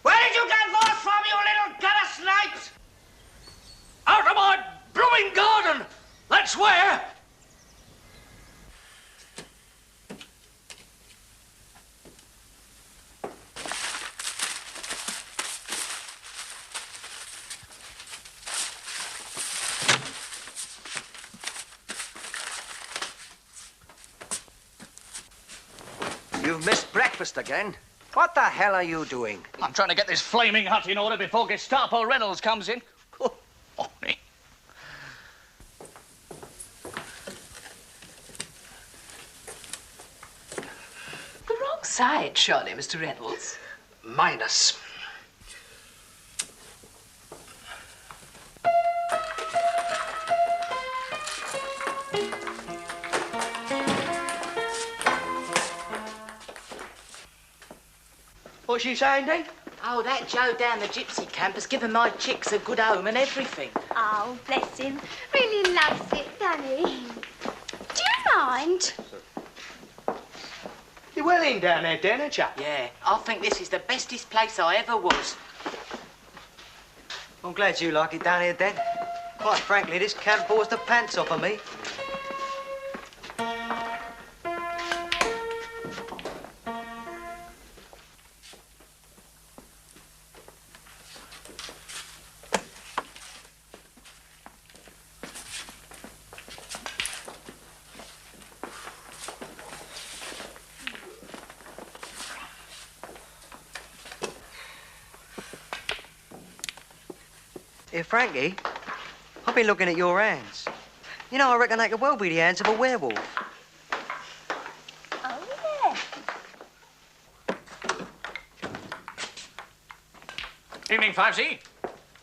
Where did you get those from, you little gutter snipes?
Out of my blooming garden! That's where!
You've missed breakfast again. What the hell are you doing?
I'm trying to get this flaming hut in order before Gestapo Reynolds comes in. Oh, me.
The wrong side, surely, Mr. Reynolds.
Minus.
What's she saying, then?
Oh, that Joe down the gypsy camp has given my chicks a good home and everything.
Oh, bless him. Really loves it, doesn't he? Do you mind?
You're well in down there, Dan, ain't you?
Yeah, I think this is the bestest place I ever was.
I'm glad you like it down here, Dan. Quite frankly, this camp bores the pants off of me. Here, Frankie, I've been looking at your hands. You know, I reckon they could well be the hands of a werewolf.
Oh, yeah.
Evening, 5C.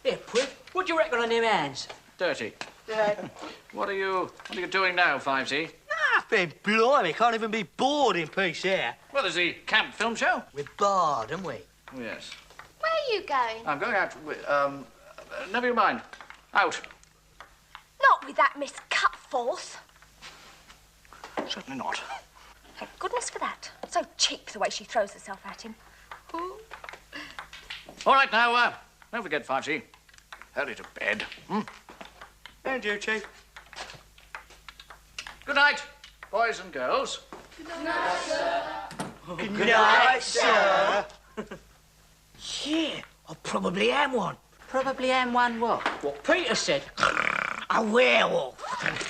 Here, Prick, what do you reckon on them hands?
Dirty. What are you doing now, 5C?
Nothing, blimey. Can't even be bored in peace here.
Well, there's the camp film show.
We're barred, aren't we?
Yes.
Where are you going?
I'm going out with, never you mind. Out.
Not with that Miss Cutforth.
Certainly not.
Thank goodness for that. So cheap, the way she throws herself at him.
All right, now, don't forget, 5C. Hurry to bed.
And you, Chief.
Good night, boys and girls.
Good night, sir.
Yeah, I probably am one.
Probably am one what?
What Peter said. A werewolf.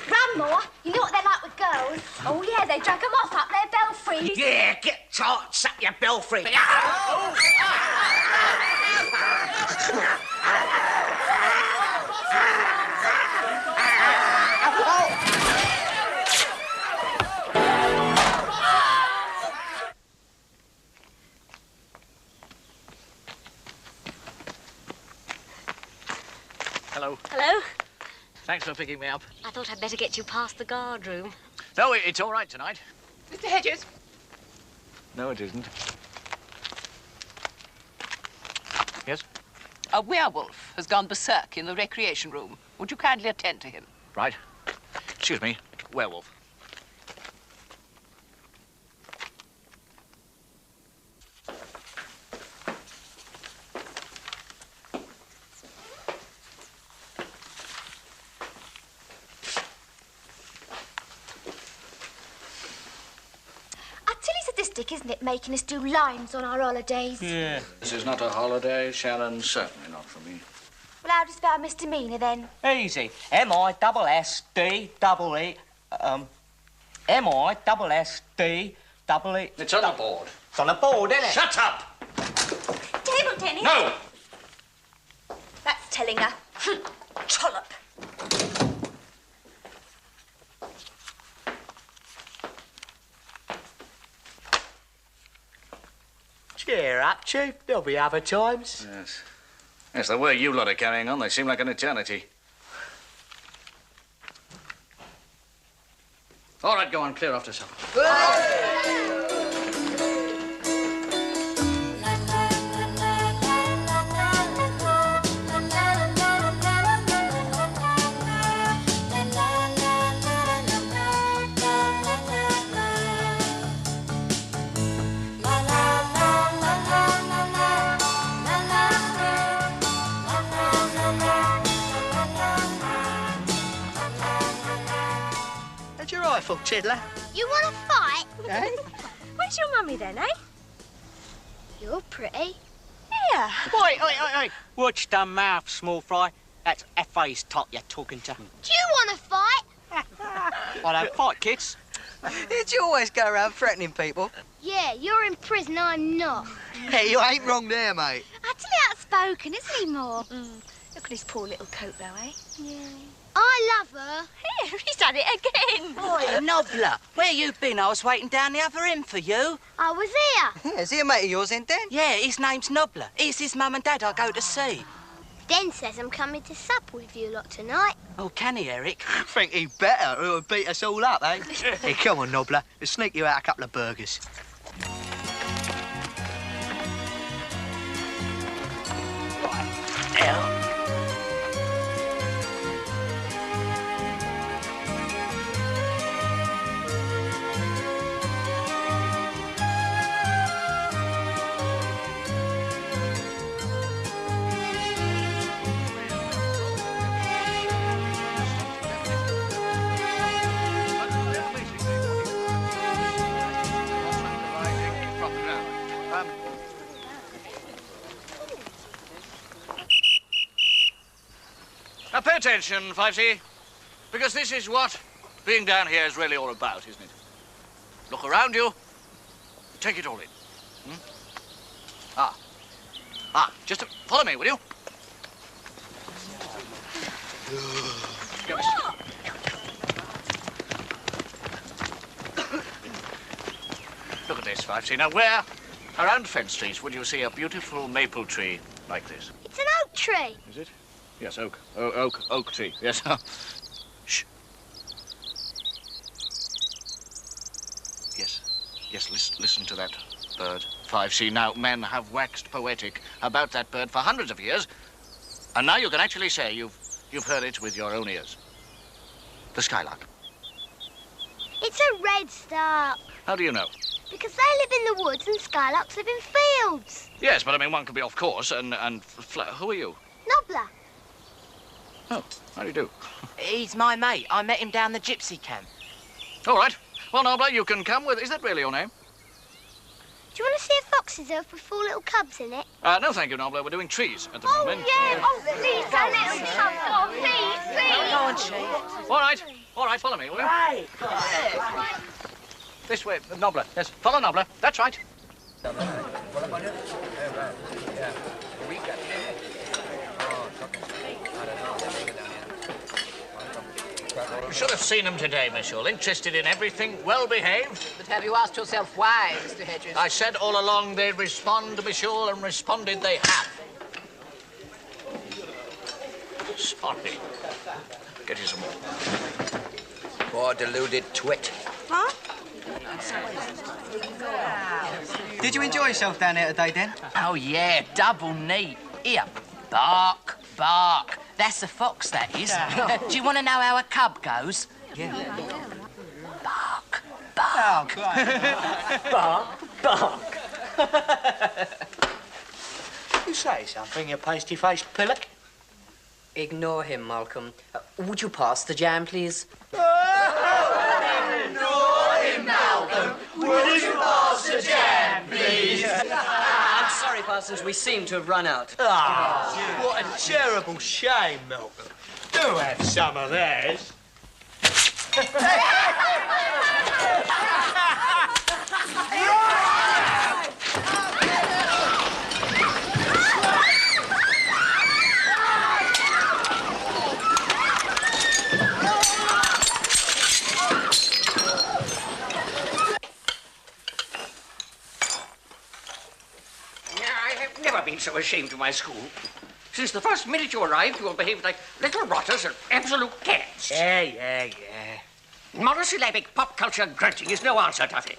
Grandma, you know what they're like with girls? Oh, yeah, they drag them off up their belfries.
Yeah, get tight, suck your belfry.
Hello.
Hello?
Thanks for picking me up.
I thought I'd better get you past the guard room.
No, it's all right tonight.
Mr. Hedges.
No, it isn't. Yes?
A werewolf has gone berserk in the recreation room. Would you kindly attend to him?
Right. Excuse me, werewolf.
Sadistic, isn't it, making us do lines on our holidays?
Yeah. This is not a holiday, Sharon. Certainly not for me.
Well, how do you spell misdemeanor, then?
Easy. M-I-S-S-D-E-E. M-I-S-S-D-E-E.
It's on the board.
It's on the board, isn't it?
Shut up!
Table tennis?
No!
That's telling her. Trollop.
Cheer up, Chief. There'll be other times.
Yes. Yes, the way you lot are carrying on, they seem like an eternity. All right, go on, clear off to supper.
How's your rifle, Tiddler?
You want to fight?
Eh?
Where's your mummy then, eh? You're pretty. Yeah.
Oi, oi, oi, oi. Watch the mouth, small fry. That's F.A.'s tot you're talking to.
Do you want to fight?
I don't fight, kids.
Did you always go around threatening people?
Yeah, you're in prison, I'm not.
Hey, you ain't wrong there, mate.
Utterly outspoken, isn't he, more?
Look at his poor little coat, though, eh?
Yeah. I love her.
Here, he's done it again.
Oi, Nobler, where you been? I was waiting down the other end for you.
I was here.
Yeah, is he a mate of yours then, Den?
Yeah, his name's Nobler. He's his mum and dad I go to see.
Den says I'm coming to supper with you lot tonight.
Oh, can he, Eric?
Think he better, or he'll beat us all up, eh? Hey, come on, Nobbler. We'll sneak you out a couple of burgers.
Hell.
Now pay attention, 5C, because this is what being down here is really all about, isn't it? Look around you, take it all in. Just follow me, will you? Give us. Look at this, 5C. Now, where around Fenn Street would you see a beautiful maple tree like this?
It's an oak tree.
Is it? Yes, oak. Oak tree. Yes. Shh. Yes, listen to that bird. 5C. Now, men have waxed poetic about that bird for hundreds of years, and now you can actually say you've heard it with your own ears. The skylark.
It's a redstart.
How do you know?
Because they live in the woods and skylarks live in fields.
Yes, but I mean, one can be off course and who are you?
Nobbler.
Oh, how do you do?
He's my mate. I met him down the gypsy camp.
All right. Well, Nobler, you can come with... Is that really your name?
Do you want to see a fox reserve with 4 little cubs in it?
No, thank you, Nobler. We're doing trees at the moment.
Yeah. Oh, please, a little cubs. Oh, please, please.
Go on, Chief.
All right, follow me, will you? Right. This way, Nobler. Yes, follow Nobler. That's right. You should have seen them today, Monsieur. Interested in everything, well behaved.
But have you asked yourself why, Mr. Hedges?
I said all along they'd respond, Monsieur, and responded they have. Sorry. Get you some more.
Poor deluded twit.
Huh? Did you enjoy yourself down there today, Den?
Oh, yeah, double neat. Here, bark, bark. That's a fox, that is. Do you want to know how a cub goes?
Yeah.
Bark, bark.
Bark. You say something, you pasty-faced pillock?
Ignore him, Malcolm. Would you pass the jam, please?
Ignore him, Malcolm. Would you pass the jam, please?
I'm sorry, Parsons. We seem to have run out.
What a terrible shame, Malcolm. Do have some of theirs.
so ashamed of my school. Since the first minute you arrived, you have behaved like little rotters and absolute cats.
Yeah.
Monosyllabic pop culture grunting is no answer, Duffy.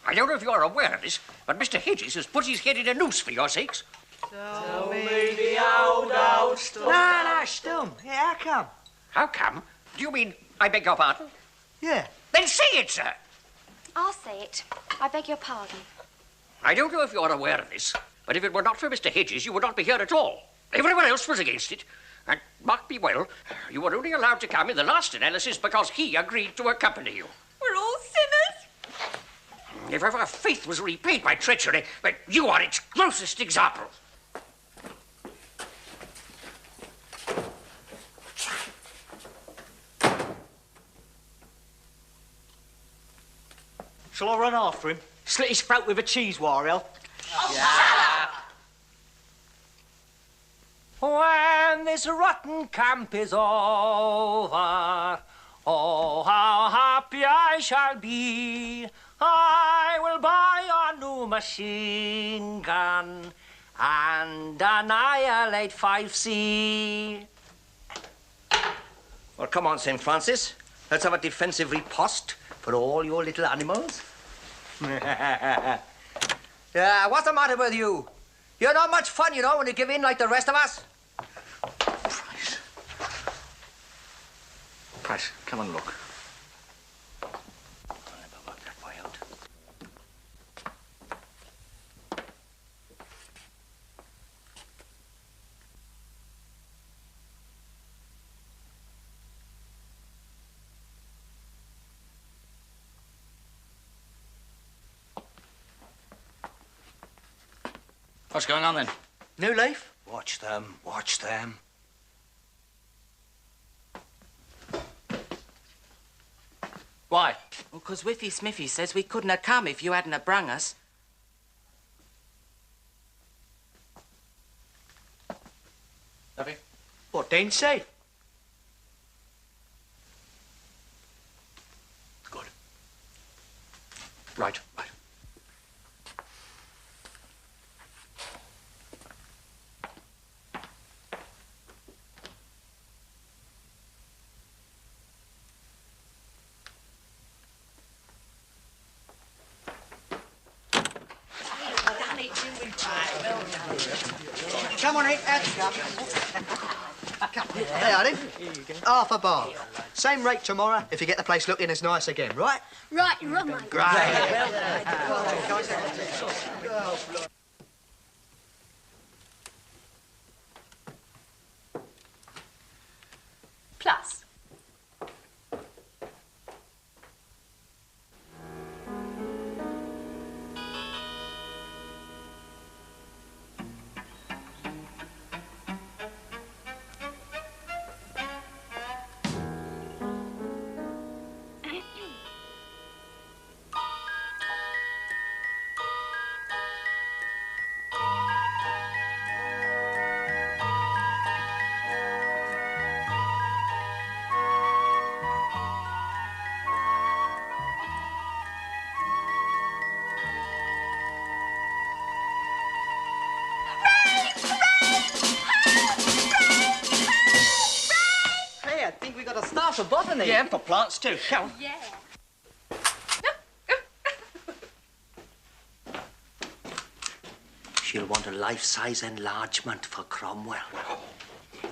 I don't know if you're aware of this, but Mr. Hedges has put his head in a noose for your sakes.
Tell me the old story. No, Stum. Yeah, how come?
How come? Do you mean, I beg your pardon?
Yeah.
Then say it, sir.
I'll say it. I beg your pardon.
I don't know if you're aware of this, but if it were not for Mr. Hedges, you would not be here at all. Everyone else was against it. And mark me well, you were only allowed to come in the last analysis because he agreed to accompany you.
We're all sinners.
If ever faith was repaid by treachery, but you are its grossest example.
Shall I run after him? Slit his throat with a cheese wire, El?
When this rotten camp is over, oh, how happy I shall be. I will buy a new machine gun and annihilate 5C.
Well, come on, St. Francis. Let's have a defensive riposte for all your little animals. Yeah, what's the matter with you? You're not much fun, you know, when you give in like the rest of us.
Price, come and look. What's going on then?
New Leaf? Watch them, watch them.
Why?
Well, 'cause Whiffy Smiffy says we couldn't have come if you hadn't have brung us.
Duffy?
What Dean say?
Good. Right.
Come on in, Hey, Artie. Half a bar. Same rate tomorrow if you get the place looking as nice again, right?
Right, you're on, mate.
Plus.
For botany.
Yeah, and for plants too. Come on.
Yeah.
She'll want a life-size enlargement for Cromwell.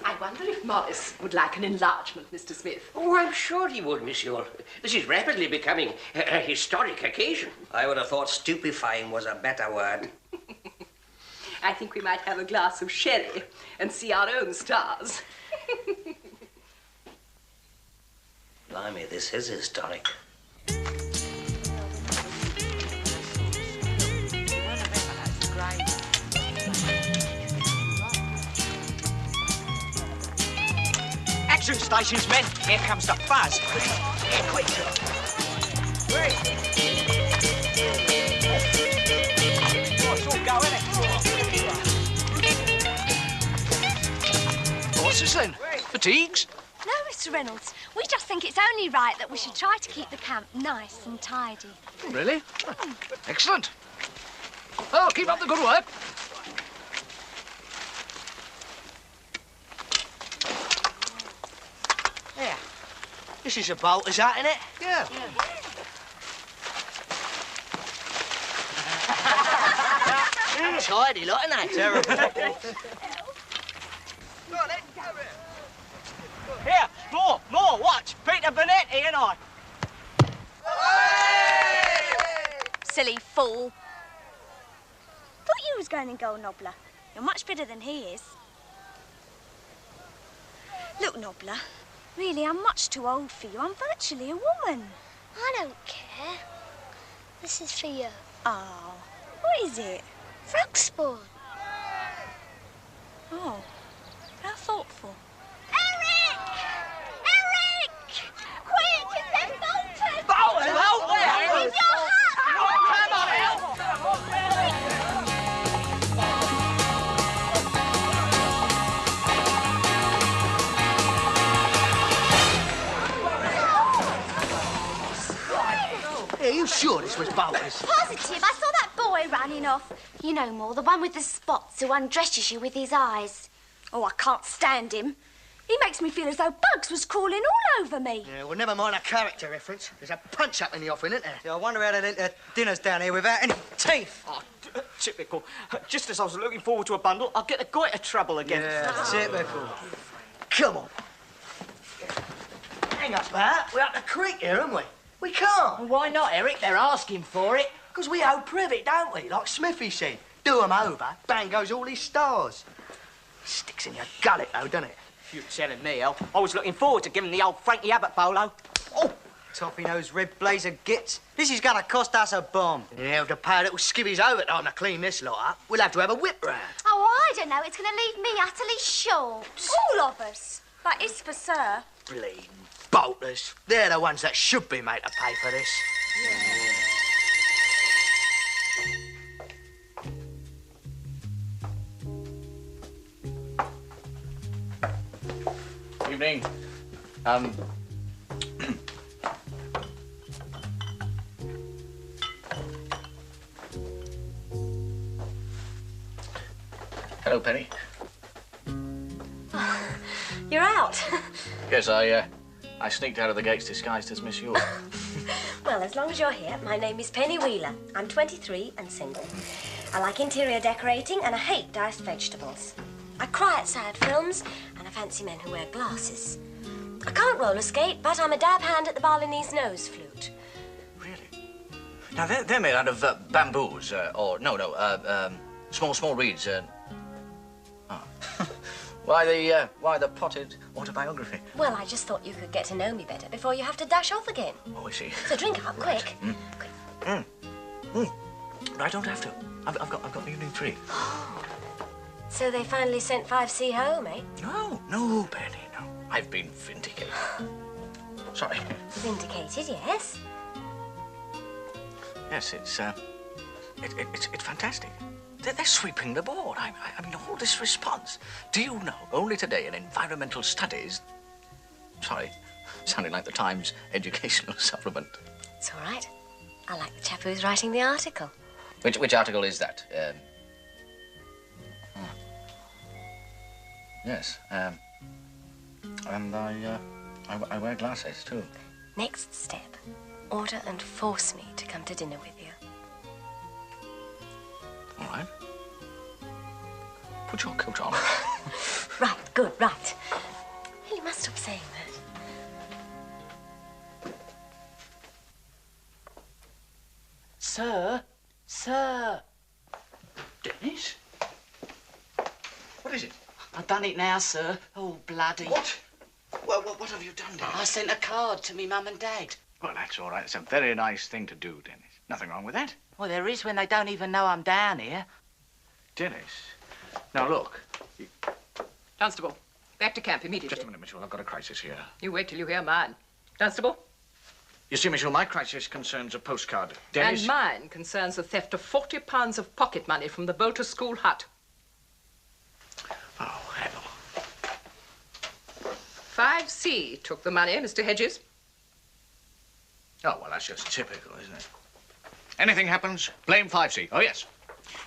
I wonder if Morris would like an enlargement, Mr. Smith.
Oh, I'm sure he would, Monsieur. This is rapidly becoming a historic occasion.
I would have thought stupefying was a better word.
I think we might have a glass of sherry and see our own stars.
Blimey, this is historic.
Action stations, men. Here comes the fuzz. Here, quick. It's all go, isn't it?
What's this then? Fatigues?
No, Mr. Reynolds. We just think it's only right that we should try to keep the camp nice and tidy.
Really? Excellent. Oh, keep up the good work.
This is a bolter's hat, isn't it?
Yeah.
Tidy lot, isn't it? Terrible. Here, more, watch. Peter Bonetti and I.
Silly fool. Thought you was going in goal, Nobbler. You're much better than he is. Look, Nobbler, really, I'm much too old for you. I'm virtually a woman.
I don't care. This is for you.
Oh, what is it?
Frog spawn.
Oh, how thoughtful.
Eric! Quick, it's them Bolton!
Bolton?
With your hat!
Come on, help! Are you sure this was Bolton's?
Positive, I saw that boy running off. You know, more, the one with the spots who undresses you with his eyes. Oh, I can't stand him. He makes me feel as though bugs was crawling all over me.
Yeah, well, never mind a character reference. There's a punch-up in the offing, isn't there?
Yeah, I wonder how they enter dinners down here without any teeth.
Oh, typical. Just as I was looking forward to a bundle, I'll get the goiter trouble again.
Yeah, that's it, Biffle. Come on. Hang us, Bart. We're up the creek here, aren't we? We can't.
Well, why not, Eric? They're asking for it.
Because we owe privet, don't we? Like Smithy said. Do 'em over, bang goes all his stars. Sticks in your gullet, though, doesn't it?
You're telling me, El. I was looking forward to giving the old Frankie Abbott bolo.
Oh, toppy-nosed red blazer gits. This is going to cost us a bomb.
Yeah, we'll have to pay a little skivvy's overtime to clean this lot up. We'll have to have a whip round.
Oh, I don't know. It's going to leave me utterly short. All of us. That is for sir.
Bleeding bolters. They're the ones that should be made to pay for this.
Evening. Hello, Penny.
You're out.
Yes, I sneaked out of the gates disguised as Miss York.
Well, as long as you're here, my name is Penny Wheeler. I'm 23 and single. I like interior decorating and I hate diced vegetables. I cry at sad films and I fancy men who wear glasses. I can't roller skate, but I'm a dab hand at the Balinese nose flute.
Now, they're made out of bamboos, small reeds. Why the potted autobiography?
Well, I just thought you could get to know me better before you have to dash off again.
Oh, I see.
So drink up, quick.
I don't have to. I've got evening 3.
So they finally sent 5C home, eh?
No, Penny, no. I've been vindicated. Sorry.
Vindicated, yes.
Yes, it's fantastic. They're sweeping the board. I mean, all this response. Do you know, only today in environmental studies... Sorry, sounding like the Times educational supplement.
It's all right. I like the chap who's writing the article.
Which article is that? Yes, and I wear glasses, too.
Next step, order and force me to come to dinner with you.
All right. Put your coat on.
Right, good, right. You must stop saying that.
Sir? Sir?
Dennis? What is it?
I've done it now, sir. Oh, bloody.
What? Well, what have you done, Dennis?
I sent a card to me mum and dad.
Well, that's all right. It's a very nice thing to do, Dennis. Nothing wrong with that.
Well, there is when they don't even know I'm down here.
Dennis, now look.
Constable, back to camp immediately.
Just a minute, Mitchell. I've got a crisis here.
You wait till you hear mine. Constable?
You see, Mitchell, my crisis concerns a postcard. Dennis...
And mine concerns the theft of 40 pounds of pocket money from the Bolter School hut.
Oh, hell.
5C took the money, Mr. Hedges.
Oh, well, that's just typical, isn't it? Anything happens, blame 5C. Oh, yes.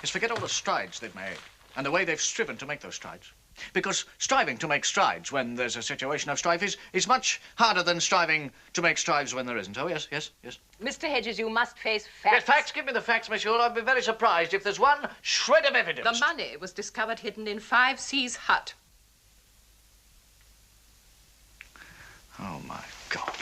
Just forget all the strides they've made and the way they've striven to make those strides. Because striving to make strides when there's a situation of strife is much harder than striving to make strides when there isn't. Oh, yes, yes, yes.
Mr. Hedges, you must face facts.
Yes, facts. Give me the facts, monsieur. I'll be very surprised if there's one shred of evidence.
The money was discovered hidden in 5C's hut.
Oh, my God.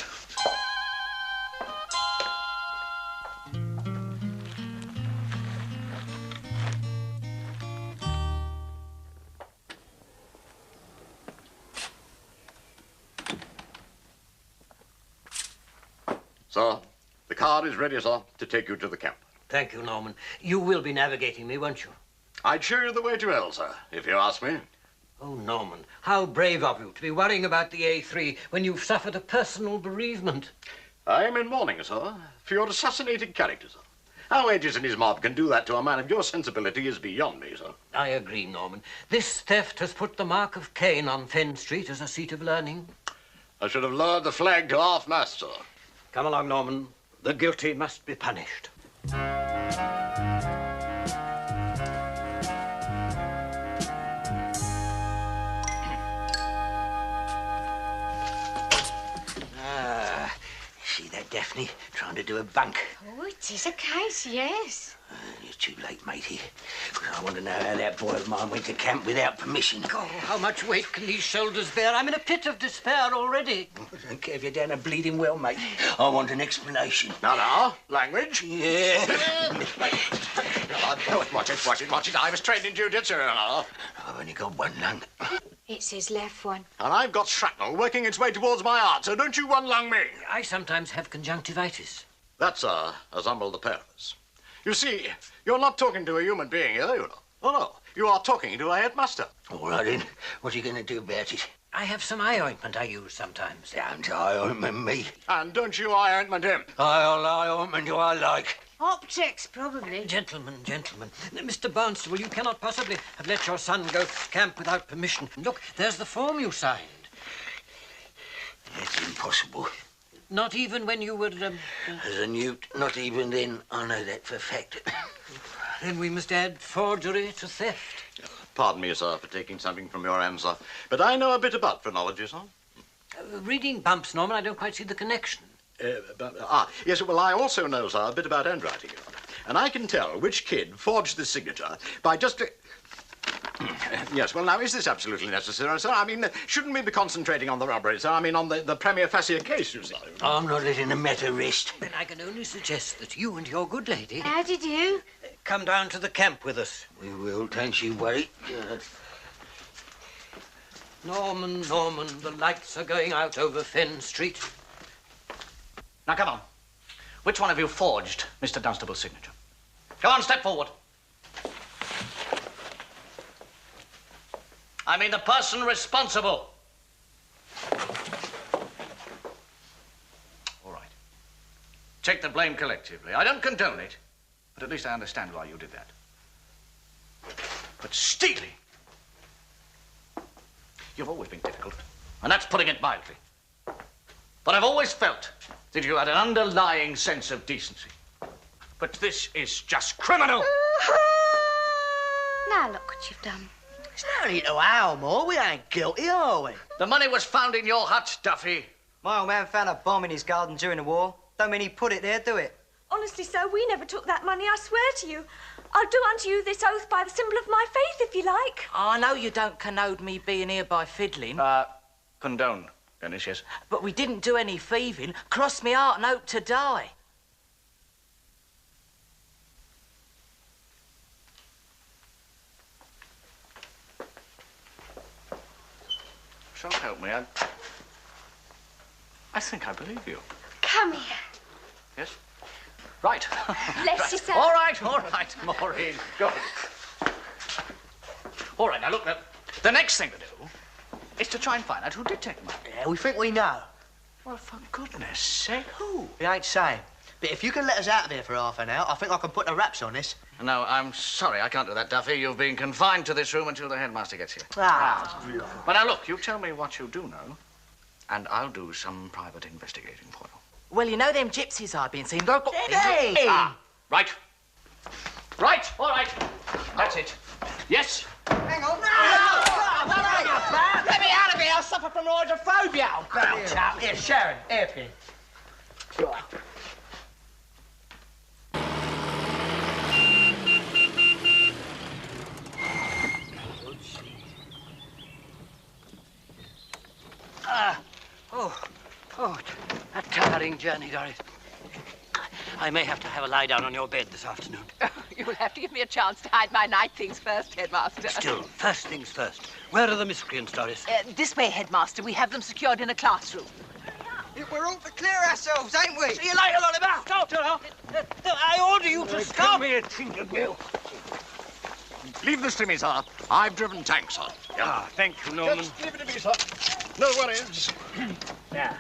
Sir, the car is ready, sir, to take you to the camp.
Thank you, Norman. You will be navigating me, won't you?
I'd show you the way to hell, sir, if you ask me.
Oh, Norman, how brave of you to be worrying about the A3 when you've suffered a personal bereavement.
I am in mourning, sir, for your assassinating character, sir. How Hedges and his mob can do that to a man of your sensibility is beyond me, sir.
I agree, Norman. This theft has put the mark of Cain on Fen Street as a seat of learning.
I should have lowered the flag to half-mast, sir.
Come along, Norman. The guilty must be punished.
See that, Daphne? Trying to do a bunk.
Oh, it is a case, yes.
You're too late, matey. I want to know how that boy of mine went to camp without permission.
Oh, how much weight can these shoulders bear? I'm in a pit of despair already.
I don't care if you're down a bleeding well, mate. I want an explanation.
Now, language?
Yeah.
Watch it. I was trained in jiu-jitsu.
I've only got one lung.
It's his left one.
And I've got shrapnel working its way towards my heart, so don't you one-lung me.
I sometimes have conjunctivitis.
That's, has humbled the pair of us. You see, you're not talking to a human being here, you know. Oh, no. You are talking to a headmaster.
All right, then. What are you going to do about it?
I have some eye ointment I use sometimes.
Don't eye ointment me.
And don't you eye ointment him.
I'll eye ointment who I like.
Optics, probably.
Gentlemen. Mr. Barnstable, you cannot possibly have let your son go to camp without permission. Look, there's the form you signed.
It's impossible.
Not even when you were...
As a newt, not even then. I know that for fact.
Then we must add forgery to theft.
Pardon me, sir, for taking something from your hands, sir. But I know a bit about phrenology, sir.
Reading bumps, Norman, I don't quite see the connection.
Yes, well, I also know, sir, a bit about handwriting. And I can tell which kid forged this signature by just... Yes, well, now, is this absolutely necessary, sir? I mean, shouldn't we be concentrating on the robbery, sir? I mean, on the Premier Facie case, you see.
I'm not letting the matter rest.
Then I can only suggest that you and your good lady...
How did you?
Come down to the camp with us.
We will, don't you worry.
Norman, the lights are going out over Fen Street.
Now, come on. Which one of you forged Mr. Dunstable's signature? Come on, step forward. I mean the person responsible. All right. Take the blame collectively. I don't condone it, but at least I understand why you did that. But stealing... You've always been difficult, and that's putting it mildly. But I've always felt that you had an underlying sense of decency. But this is just criminal.
Now look what you've done.
It's no need to howl more. We ain't guilty, are we?
The money was found in your hut, Duffy.
My old man found a bomb in his garden during the war. Don't mean he put it there, do it?
Honestly, sir, we never took that money, I swear to you. I'll do unto you this oath by the symbol of my faith, if you like.
I know you don't connode me being here by fiddling.
Condone, Dennis, yes.
But we didn't do any thieving. Cross me heart and hope to die.
So help me, I think I believe you.
Come here.
Yes? Right.
Bless yourself.
All right, Maureen. Good. All right, now look, the next thing to do is to try and find out who did take money.
Yeah, we think we know.
Well, for goodness sake, who?
We ain't saying. But if you can let us out of here for half an hour, I think I can put the wraps on this.
No, I'm sorry, I can't do that, Duffy. You've been confined to this room until the headmaster gets here. But now, look, you tell me what you do know, and I'll do some private investigating for you.
Well, you know them gypsies I've been seeing. Local...
Hey!
Right. Right, all right. That's it. Yes.
Hang on. No!
Let me out of here. I suffer from hydrophobia. Oh, ground chap. Here, Sharon. Hairpin. Right.
A tiring journey, Doris. I may have to have a lie down on your bed this afternoon.
You'll have to give me a chance to hide my night things first, Headmaster.
Still, first things first. Where are the miscreants, Doris?
This way, Headmaster. We have them secured in a classroom.
We're all to clear ourselves, ain't we?
See you later, Oliver. Stop,
I order you to stop.
Give me a Tinkerbill. Leave this to me, sir. I've driven tanks, sir.
Ah, thank you, Norman.
Just leave it to me, sir. No worries.
Yeah.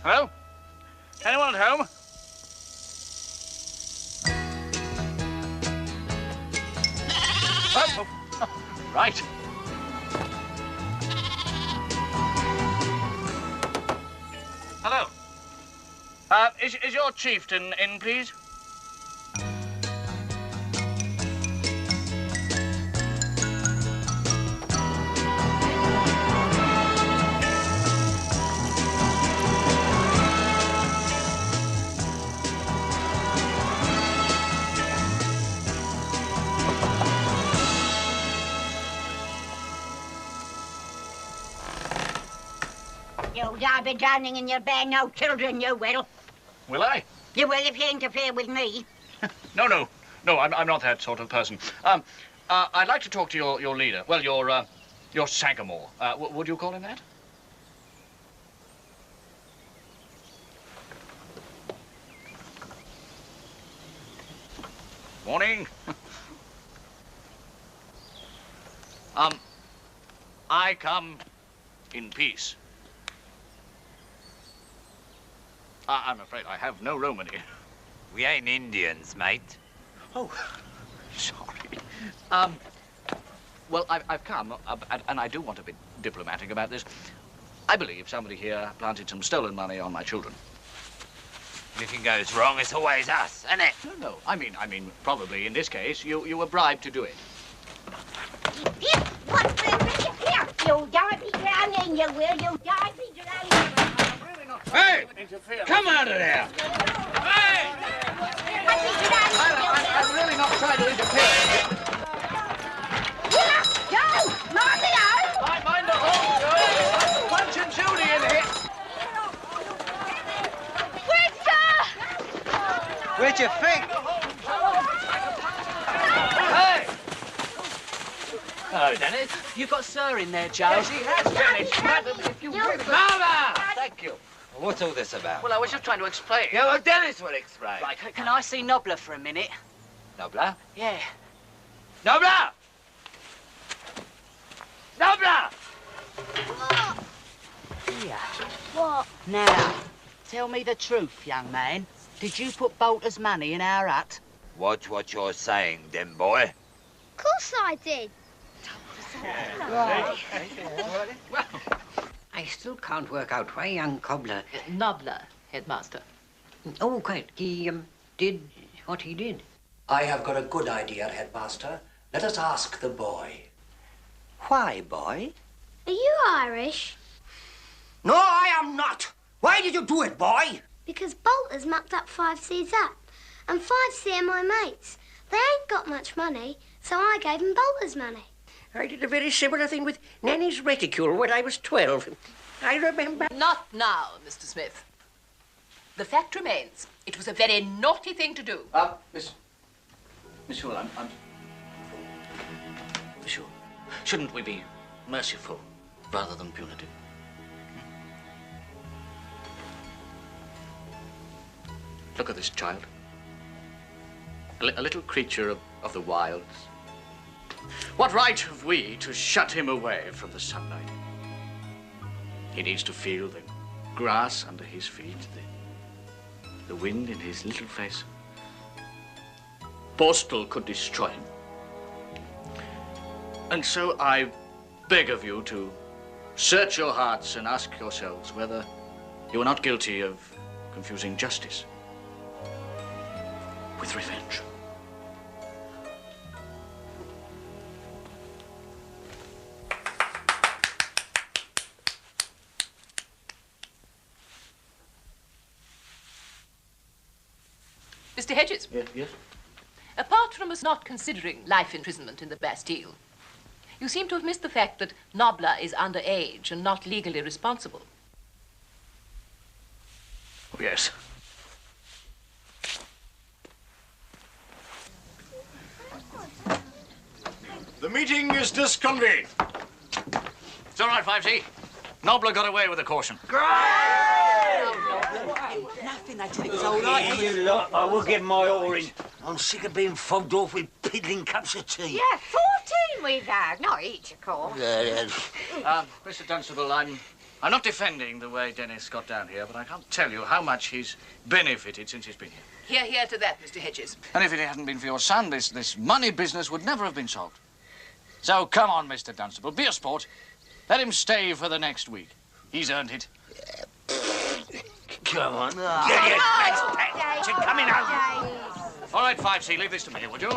Hello? Anyone at home? Right. Hello. Is your chieftain in, please?
You Derby drowning in your bear no children, you will.
Will I?
You will if you interfere with me.
No, I'm not that sort of person. I'd like to talk to your leader. Well, your Sagamore. Would you call him that? Morning. I come in peace. I'm afraid I have no Romany.
We ain't Indians, mate.
Oh, sorry. Well, I've come, and I do want to be diplomatic about this. I believe somebody here planted some stolen money on my children.
Anything goes wrong, it's always us, isn't it?
No. I mean, probably in this case, you were bribed to do it.
Here, what's the here? You Derby drowning, you will. You Derby drowning.
Hey! Come out of there! Hey! I'm really not trying to interfere.
Go! Mind the home!
I mind the home, Joe! Punch and Judy in here!
Where'd you think?
Hey! Hello, Dennis.
You've got Sir in there, Joe.
Yes, he has, Dennis. Madam, if you will.
Mama!
Thank you.
What's all this about?
Well, I was just trying to explain.
Yeah, well, Dennis will explain.
Right, can I see Nobler for a minute?
Nobler?
Yeah.
Nobler! Nobler!
Here.
What?
Now, tell me the truth, young man. Did you put Bolter's money in our hut?
Watch what you're saying, then, boy.
Of course I did.
I still can't work out why young Cobbler...
Nobler, Headmaster.
Oh, quite. He, did what he did.
I have got a good idea, Headmaster. Let us ask the boy. Why, boy?
Are you Irish?
No, I am not. Why did you do it, boy?
Because Bolter's mucked up 5C's up. And 5C are my mates. They ain't got much money, so I gave them Bolter's money.
I did a very similar thing with Nanny's reticule when I was 12. I remember...
Not now, Mr. Smith. The fact remains, it was a very naughty thing to do.
Miss Hull, I'm... Miss Hull, shouldn't we be merciful rather than punitive? Look at this child. A little creature of the wilds. What right have we to shut him away from the sunlight? He needs to feel the grass under his feet, the wind in his little face. Borstal could destroy him. And so I beg of you to search your hearts and ask yourselves whether you are not guilty of confusing justice with revenge.
Mr. Hedges.
Yes?
Apart from us not considering life imprisonment in the Bastille, you seem to have missed the fact that Nobler is underage and not legally responsible.
Oh, yes.
The meeting is disconvened.
It's all right, 5C. Nobler got away with a caution.
Nothing, I tell you, it was all right.
Yeah, you lot, I will get my orange. I'm sick of being fobbed off with piddling cups of tea.
Yeah, 14 we've had. Not each, of course.
Mr. Dunstable, I'm not defending the way Dennis got down here, but I can't tell you how much he's benefited since he's been here.
Hear to that, Mr. Hedges.
And if it hadn't been for your son, this money business would never have been solved. So come on, Mr. Dunstable, be a sport. Let him stay for the next week. He's earned it.
Come on.
Get
your
best
You're coming out.
All right, 5C, leave this to me, would you?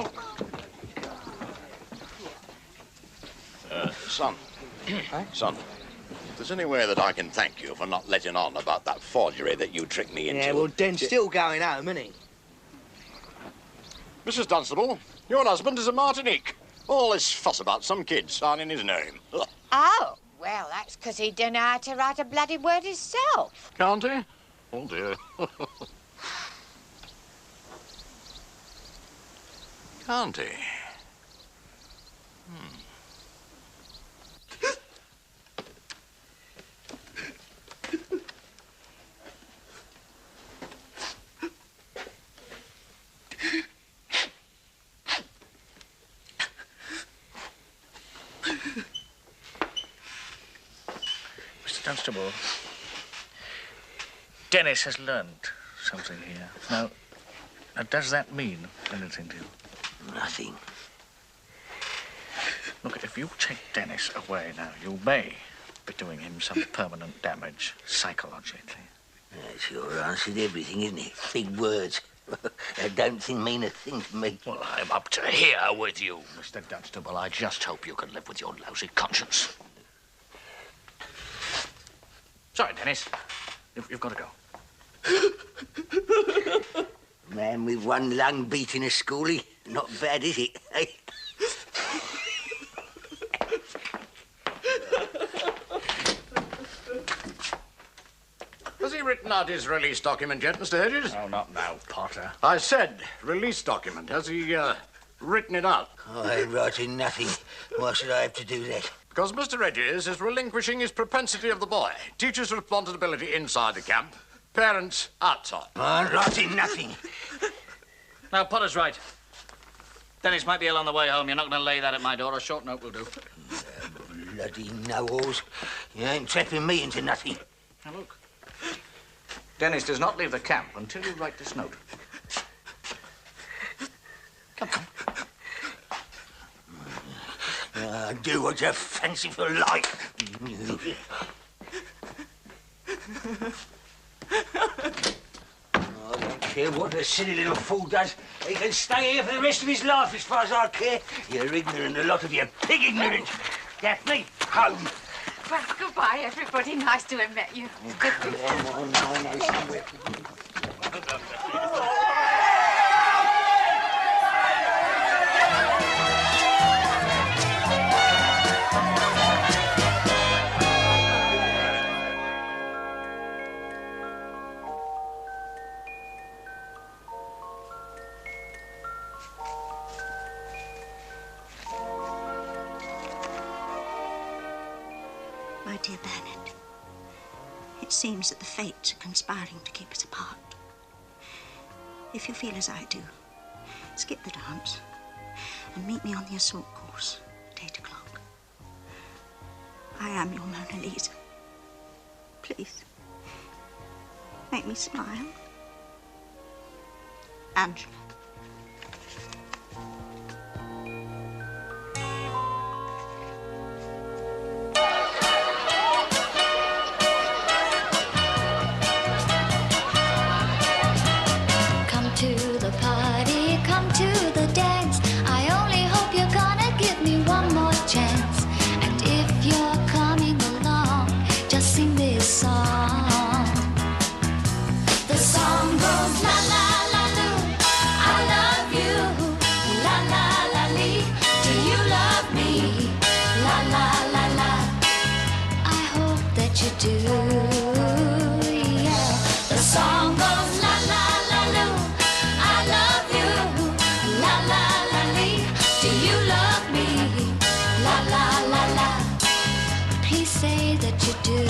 Son. Son, if there's any way that I can thank you for not letting on about that forgery that you tricked me into...
Yeah, well, Den's still going home, isn't he?
Mrs. Dunstable, your husband is a Martinique. All this fuss about some kid signing his name. Ugh.
Oh, well, that's because he didn't know how to write a bloody word himself.
Can't he? Oh, dear. Can't he?
Mr. Dunstable, Dennis has learned something here. Now, does that mean anything to you?
Nothing.
Look, if you take Dennis away now, you may be doing him some permanent damage psychologically.
That's your answer to everything, isn't it? Big words. I don't think mean a thing to me.
Well, I'm up to here with you, Mr. Dunstable. I just hope you can live with your lousy conscience. Sorry, Dennis. You've got to go.
Man with one lung beating a schoolie. Not bad, is it? Eh?
Has he written out his release document yet, Mr. Hedges?
Oh, not now, Potter.
I said release document. Has he written it out?
I ain't writing nothing. Why should I have to do that?
Because Mr. Hedges is relinquishing his propensity of the boy. Teachers' responsibility inside the camp, parents outside.
I ain't writing nothing.
Now, Potter's right. Dennis might be ill on the way home. You're not going to lay that at my door. A short note will do.
Bloody know-alls. You ain't trapping me into nothing.
Now, look. Dennis does not leave the camp until you write this note. Come.
Do what you fanciful like. I don't care what the silly little fool does. He can stay here for the rest of his life as far as I care. You're ignorant, a lot of you. Pig ignorant. Daphne, home.
Well, goodbye, everybody. Nice to have met you.
My dear Bernard, it seems that the fates are conspiring to keep us apart. If you feel as I do, skip the dance and meet me on the assault course at 8 o'clock. I am your Mona Lisa. Please, make me smile. Angela.
Come to the party, come to the dance. I only hope you're gonna give me one more chance. And if you're coming along, just sing this song. The song goes la la la loo, I love you. La la la lee, do you love me? La la la la, I hope that you do. Yeah, the song goes la la la loo, I love you. La la la lee, do you love me? La la la la, please say that you do.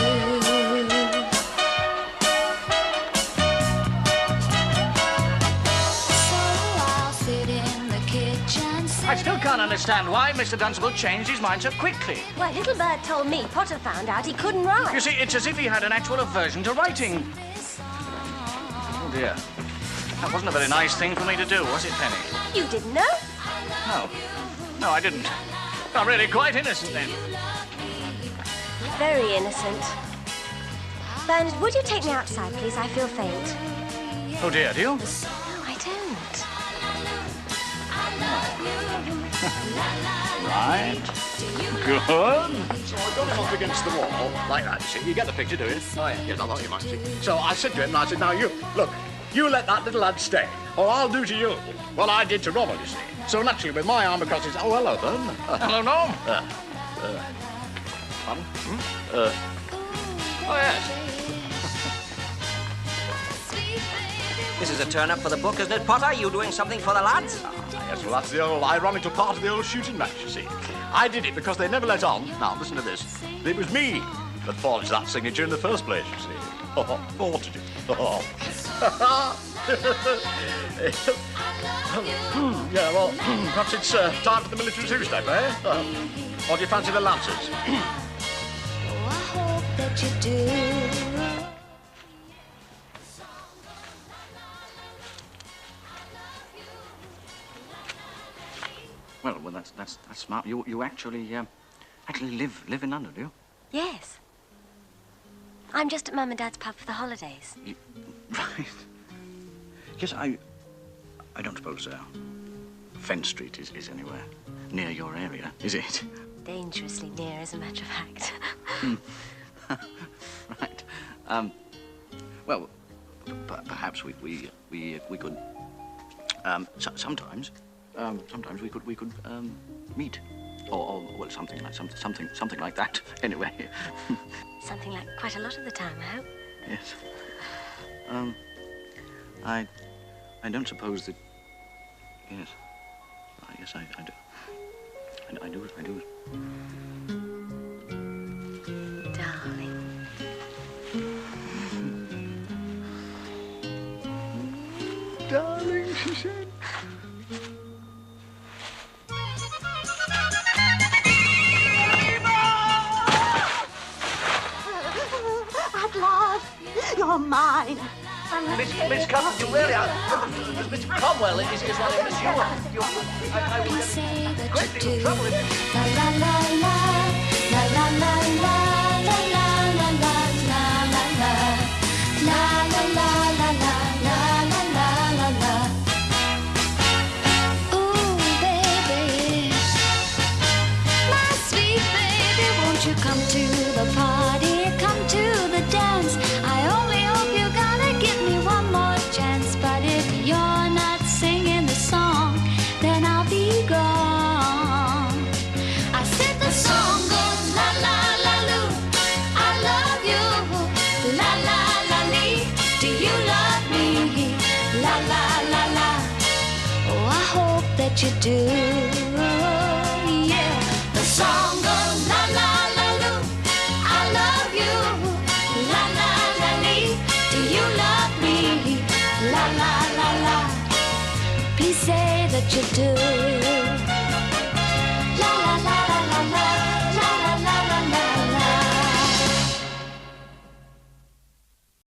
I still can't understand why Mr. Dunstable changed his mind so quickly.
Well, Little Bird told me Potter found out he couldn't write.
You see, it's as if he had an actual aversion to writing. Oh, dear. That wasn't a very nice thing for me to do, was it, Penny?
You didn't know?
No. No, I didn't. I'm really quite innocent, then.
Very innocent. Bernard, would you take me outside, please? I feel faint.
Oh, dear, do you?
No, I don't.
Right. Good. So I got him up against the wall, like that, you see. You get the picture, do you? Oh, yeah. Yes, I thought you might see. So I said to him, I said, now you, look, you let that little lad stay, or I'll do to you what I did to Rommel, you see. So naturally, with my arm across his... Oh, hello, then.
Hello, Norm.
Pardon?
Oh, yes.
This is a turn-up for the book, isn't it, Potter? You doing something for the lads?
Yes, well, that's the old ironical part of the old shooting match, you see. I did it because they never let on. Now, listen to this. It was me that forged that signature in the first place, you see. Oh, forged it. Oh. Yeah, well, perhaps it's time for the military two-step, eh? Or do you fancy the Lancers?
Oh, I hope that you do.
Well, that's smart. You actually live in London, do you?
Yes. I'm just at Mum and Dad's pub for the holidays.
Right. Yes, I don't suppose Fenn Street is anywhere near your area, is it?
Dangerously near, as a matter of fact.
Right. Well, perhaps we could. Sometimes we could meet, or well, something like that. Anyway.
Something like quite a lot of the time, I hope.
Yes. I don't suppose that. Yes. Yes, I do. I do.
Darling.
Darling, she said.
At last, you're mine.
Miss Cummins, you really are. Mr. Cromwell is one of us. I will get great deal of trouble if you...
La la la la, la la la la, la la la la, la la la, la la la la la, la la la. Ooh, baby, my sweet baby, won't you come to the party, come to the dance? I only hope you're gonna give me one more chance. But if you're not singing the song, then I'll be gone. I said the song goes la la la loo, I love you. La la la lee, do you love me? La la la la, oh I hope that you do. Yeah, the song goes la la la loo, I love you. La la la lee, do you love me? La la la la, please say that you do.